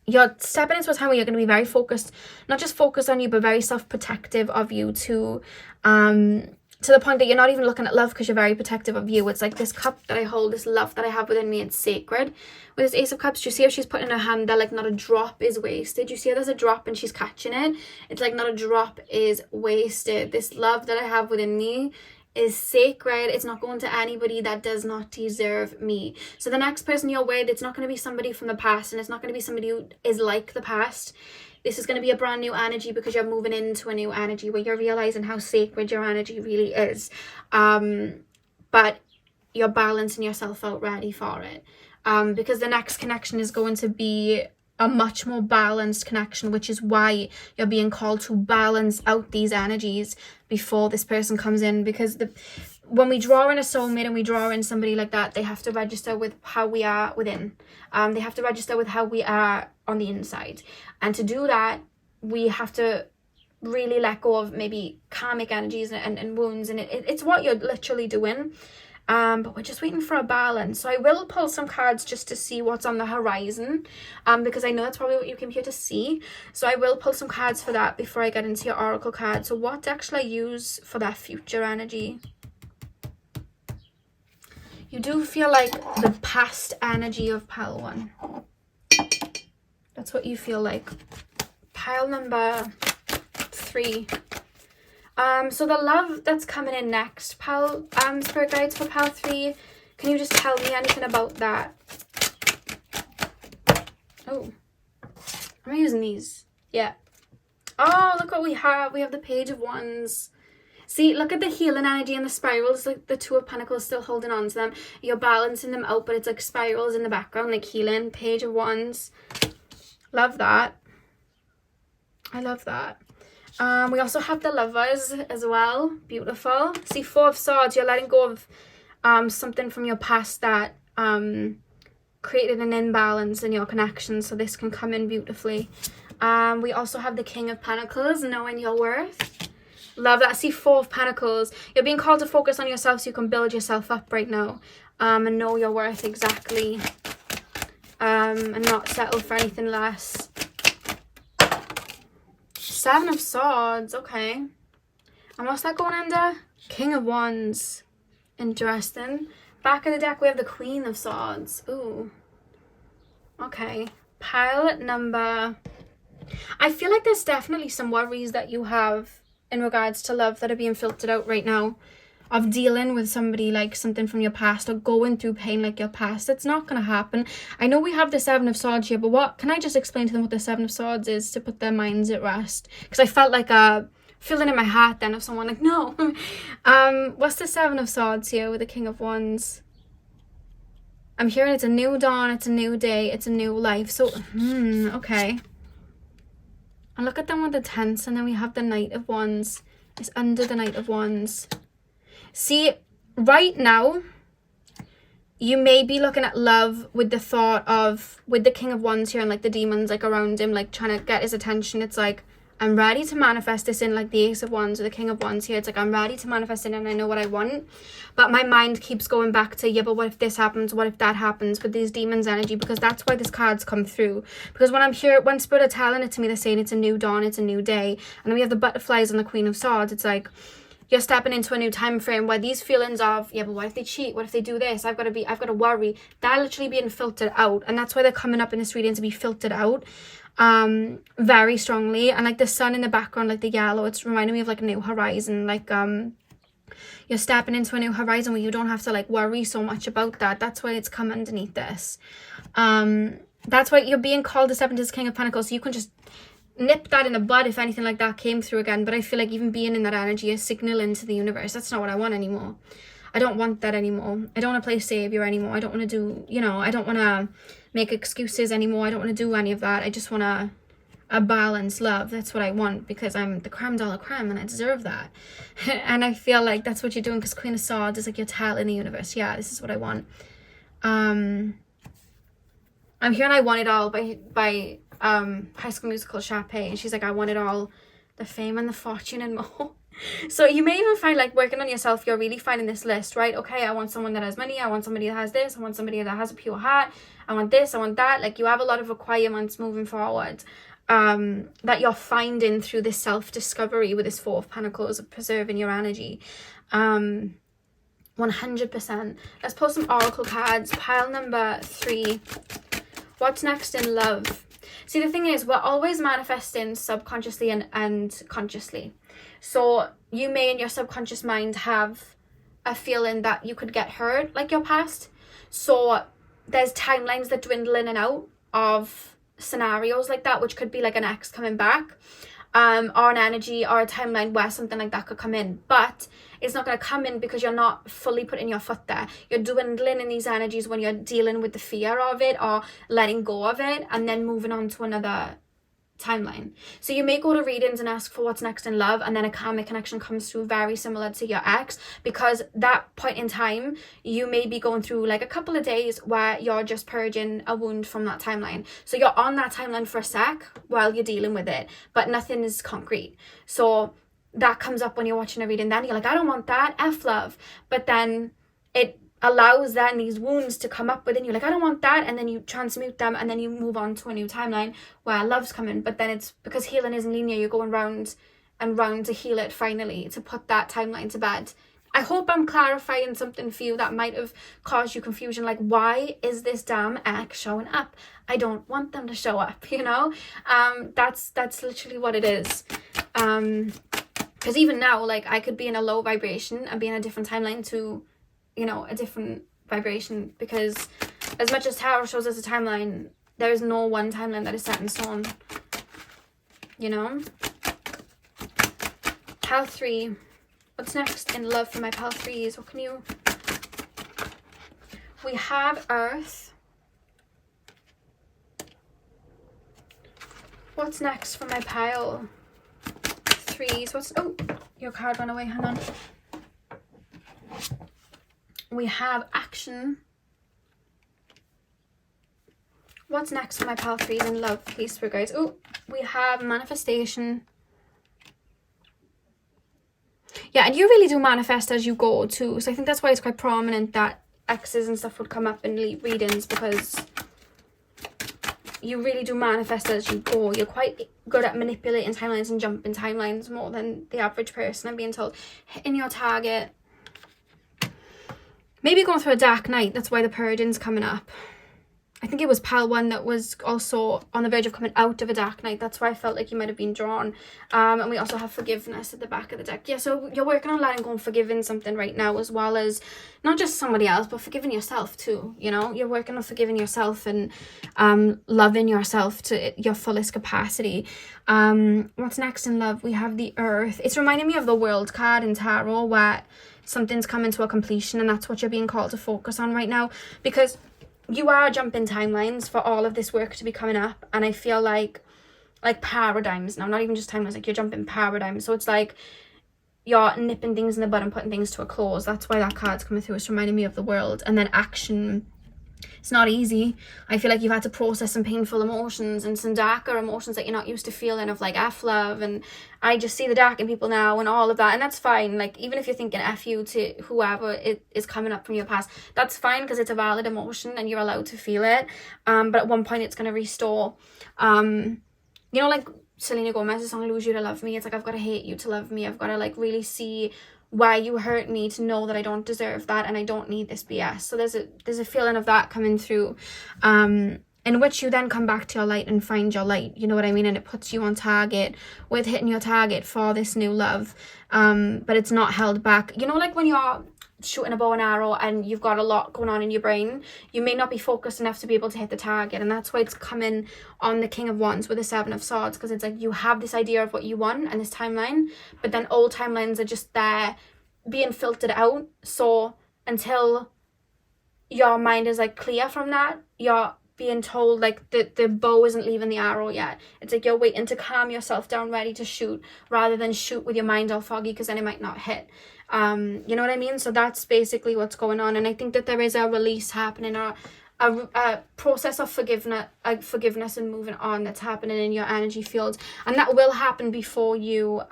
You're stepping into a time where you're going to be very focused, not just focused on you, but very self-protective of you to the point that you're not even looking at love because you're very protective of you. It's like this cup that I hold, this love that I have within me, it's sacred. With this Ace of Cups, do you see how she's putting her hand there, like not a drop is wasted? You see how there's a drop and she's catching it? It's like not a drop is wasted. This love that I have within me is sacred. It's not going to anybody that does not deserve me. So the next person you're with, it's not going to be somebody from the past, and it's not going to be somebody who is like the past. This is going to be a brand new energy because you're moving into a new energy where you're realizing how sacred your energy really is. But you're balancing yourself out ready for it. Because the next connection is going to be a much more balanced connection, which is why you're being called to balance out these energies before this person comes in. Because when we draw in a soulmate and we draw in somebody like that, they have to register with how we are within. They have to register with how we are on the inside. And to do that, we have to really let go of maybe karmic energies and wounds. And it's what you're literally doing. But we're just waiting for a balance. So I will pull some cards just to see what's on the horizon, because I know that's probably what you came here to see. So I will pull some cards for that before I get into your oracle card. So what actually I use for that future energy? You do feel like the past energy of pile 1. That's what you feel like. Pile number 3. So the love that's coming in next, pile, spirit guides for pile 3. Can you just tell me anything about that? Oh, am I using these? Yeah. Oh, look what we have. We have the Page of Wands. See, look at the healing energy and the spirals, like the Two of Pentacles still holding on to them. You're balancing them out, but it's like spirals in the background, like healing. Page of Wands. Love that. I love that. We also have the Lovers as well. Beautiful. See, Four of Swords, you're letting go of something from your past that created an imbalance in your connection. So this can come in beautifully. We also have the King of Pentacles, knowing your worth. Love that. See, Four of Pentacles. You're being called to focus on yourself so you can build yourself up right now. And know your worth exactly. And not settle for anything less. Seven of Swords, okay. And what's that going under? King of Wands. Interesting. Back of the deck, we have the Queen of Swords. Ooh. Okay. Pile number... I feel like there's definitely some worries that you have in regards to love that are being filtered out right now. Of dealing with somebody like something from your past or going through pain like your past. It's not going to happen. I know we have the Seven of Swords here, but what can I just explain to them what the Seven of Swords is to put their minds at rest? Because I felt like a feeling in my heart then of someone like, no. What's the Seven of Swords here with the King of Wands? I'm hearing it's a new dawn, it's a new day, it's a new life. So, okay. And look at them with the Tense, and then we have the Knight of Wands. It's under the Knight of Wands. See, right now, you may be looking at love with the thought of, with the King of Wands here and like the demons like around him, like trying to get his attention. It's like, I'm ready to manifest this in, like the Ace of Wands or the King of Wands here. It's like, I'm ready to manifest it and I know what I want. But my mind keeps going back to, yeah, but what if this happens? What if that happens with these demons energy? Because that's why this card's come through. Because when I'm here, when Spirit are telling it to me, they're saying it's a new dawn, it's a new day. And then we have the butterflies and the Queen of Swords. It's like, you're stepping into a new time frame where these feelings of, yeah, but what if they cheat? What if they do this? I've got to worry. They're literally being filtered out. And that's why they're coming up in this reading, to be filtered out very strongly. And like the sun in the background, like the yellow, it's reminding me of like a new horizon. Like you're stepping into a new horizon where you don't have to like worry so much about that. That's why it's come underneath this. That's why you're being called to step into this King of Pentacles, so you can just nip that in the bud if anything like that came through again. But I feel like even being in that energy is signaling to the universe, that's not what I want anymore. I don't want that anymore. I don't want to play savior anymore. I don't want to do, you know, I don't want to make excuses anymore. I don't want to do any of that. I just want a balanced love. That's what I want, because I'm the creme de la creme and I deserve that. And I feel like that's what you're doing, because Queen of Swords is like you're telling the universe, yeah, this is what I want. I'm hearing I Want It All by High School Musical Sharpay, and she's like, I want it all, the fame and the fortune and more. So you may even find, like, working on yourself, you're really finding this list, right? Okay, I want someone that has money, I want somebody that has this, I want somebody that has a pure heart, I want this, I want that. Like, you have a lot of requirements moving forward that you're finding through this self-discovery with this Four of Pentacles of preserving your energy. 100%. Let's pull some oracle cards. Pile number 3. What's next in love? See, the thing is, we're always manifesting subconsciously and consciously. So you may in your subconscious mind have a feeling that you could get hurt like your past. So there's timelines that dwindle in and out of scenarios like that, which could be like an ex coming back, or an energy or a timeline where something like that could come in. But it's not going to come in because you're not fully putting your foot there. You're dwindling in these energies when you're dealing with the fear of it or letting go of it and then moving on to another timeline. So you may go to readings and ask for what's next in love, and then a karmic connection comes through very similar to your ex, because that point in time you may be going through like a couple of days where you're just purging a wound from that timeline. So you're on that timeline for a sec while you're dealing with it, but nothing is concrete. So that comes up when you're watching a reading, then you're like, I don't want that, F love. But then it allows then these wounds to come up within you, like, I don't want that, and then you transmute them, and then you move on to a new timeline where love's coming. But then it's because healing isn't linear, you're going round and round to heal it finally, to put that timeline to bed. I hope I'm clarifying something for you that might have caused you confusion, like, why is this damn ex showing up? I don't want them to show up, you know. That's literally what it is. Because even now, like, I could be in a low vibration and be in a different timeline to, you know, a different vibration, because as much as tarot shows us a timeline, there is no one timeline that is set in stone, you know. Pile 3. What's next in love for my pile 3s? What can you... We have Earth. What's next for my pile 3s? What's... Oh, your card went away. Hang on. We have action. What's next for my pile 3s in love, please, for guys? Oh, we have manifestation. Yeah, and you really do manifest as you go too. So I think that's why it's quite prominent that exes and stuff would come up in readings, because you really do manifest as you go. You're quite good at manipulating timelines and jumping timelines more than the average person, I'm being told. Hitting your target. Maybe going through a dark night. That's why the purging's coming up. I think it was pile 1 that was also on the verge of coming out of a dark night. That's why I felt like you might have been drawn. And we also have forgiveness at the back of the deck. Yeah, so you're working on letting go and forgiving something right now, as well as not just somebody else, but forgiving yourself too, you know? You're working on forgiving yourself and loving yourself to your fullest capacity. What's next in love? We have the Earth. It's reminding me of the World card in tarot, where something's coming to a completion, and that's what you're being called to focus on right now, because you are jumping timelines for all of this work to be coming up. And I feel like paradigms now, not even just timelines, like you're jumping paradigms. So it's like you're nipping things in the bud and putting things to a close. That's why that card's coming through. It's reminding me of the World. And then action. It's not easy. I feel like you've had to process some painful emotions and some darker emotions that you're not used to feeling, of like F love, and I just see the dark in people now and all of that. And that's fine. Like, even if you're thinking F you to whoever it is coming up from your past, that's fine, because it's a valid emotion and you're allowed to feel it. But at one point it's going to restore. You know, like Selena Gomez's song Lose You to Love Me. It's like, I've got to hate you to love me. I've got to like really see why you hurt me to know that I don't deserve that and I don't need this BS. So there's a feeling of that coming through, in which you then come back to your light and find your light, you know what I mean? And it puts you on target with hitting your target for this new love, but it's not held back. You know, like when you're shooting a bow and arrow and you've got a lot going on in your brain, you may not be focused enough to be able to hit the target, and that's why it's coming on the King of Wands with the Seven of Swords, because it's like you have this idea of what you want and this timeline, but then old timelines are just there being filtered out. So until your mind is like clear from that, you're being told like the bow isn't leaving the arrow yet. It's like you're waiting to calm yourself down, ready to shoot, rather than shoot with your mind all foggy, because then it might not hit. You know what I mean? So that's basically what's going on. And I think that there is a release happening, or a process of forgiveness and moving on that's happening in your energy field, and that will happen before you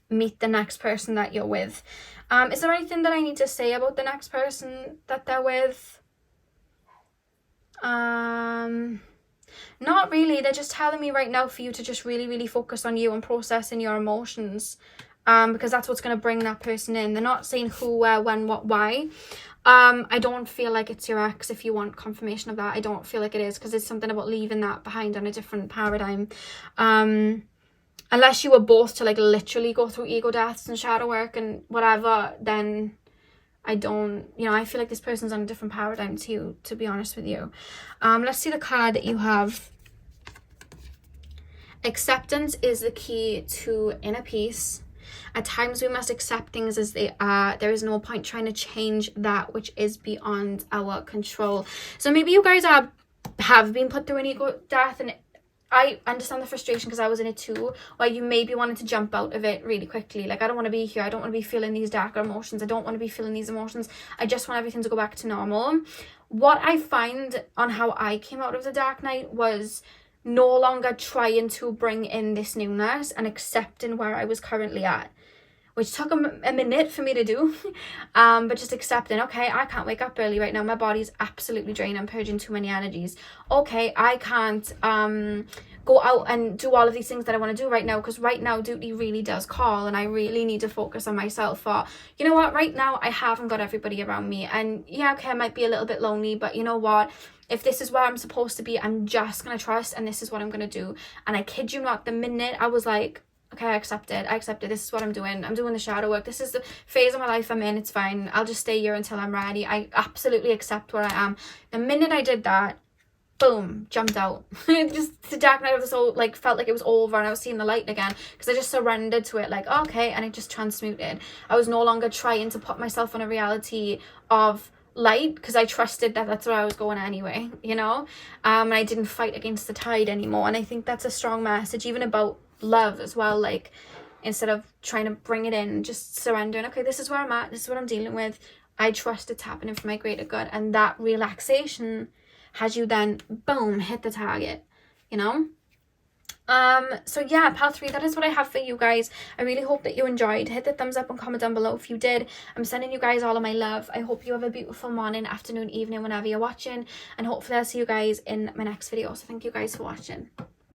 meet the next person that you're with. Is there anything that I need to say about the next person that they're with? Not really. They're just telling me right now for you to just really focus on you and processing your emotions, because that's what's going to bring that person in. They're not saying who, where, when, what, why. I don't feel like it's your ex. If you want confirmation of that, I don't feel like it is, because it's something about leaving that behind on a different paradigm. Unless you were both to like literally go through ego deaths and shadow work and whatever, then I don't, you know, I feel like this person's on a different paradigm to you, to be honest with you. Let's see the card that you have. Acceptance is the key to inner peace. At times we must accept things as they are. There is no point trying to change that which is beyond our control. So maybe you guys have been put through an ego death, and I understand the frustration because I was in it too, where you maybe wanted to jump out of it really quickly. Like, I don't want to be here. I don't want to be feeling these darker emotions. I don't want to be feeling these emotions. I just want everything to go back to normal. What I find on how I came out of the dark night was no longer trying to bring in this newness and accepting where I was currently at, which took a minute for me to do, but just accepting, okay, I can't wake up early right now. My body's absolutely drained. I'm purging too many energies. Okay, I can't go out and do all of these things that I want to do right now, because right now duty really does call, and I really need to focus on myself. For, you know what, right now I haven't got everybody around me, and yeah, okay, I might be a little bit lonely, but you know what? If this is where I'm supposed to be, I'm just going to trust, and this is what I'm going to do. And I kid you not, the minute I was like, okay, I accept it, this is what I'm doing the shadow work, this is the phase of my life I'm in, it's fine, I'll just stay here until I'm ready, I absolutely accept where I am. The minute I did that, boom, jumped out. Just the dark night of the soul, like, felt like it was over, and I was seeing the light again, because I just surrendered to it, like, okay, and it just transmuted. I was no longer trying to put myself in a reality of light, because I trusted that that's where I was going anyway, you know. And I didn't fight against the tide anymore. And I think that's a strong message, even about love as well. Like, instead of trying to bring it in, just surrendering, okay, this is where I'm at, this is what I'm dealing with, I trust it's happening for my greater good. And that relaxation has you then, boom, hit the target, you know. So yeah, pile 3, that is what I have for you guys. I really hope that you enjoyed. Hit the thumbs up and comment down below if you did. I'm sending you guys all of my love. I hope you have a beautiful morning, afternoon, evening, whenever you're watching, and hopefully I'll see you guys in my next video. So thank you guys for watching.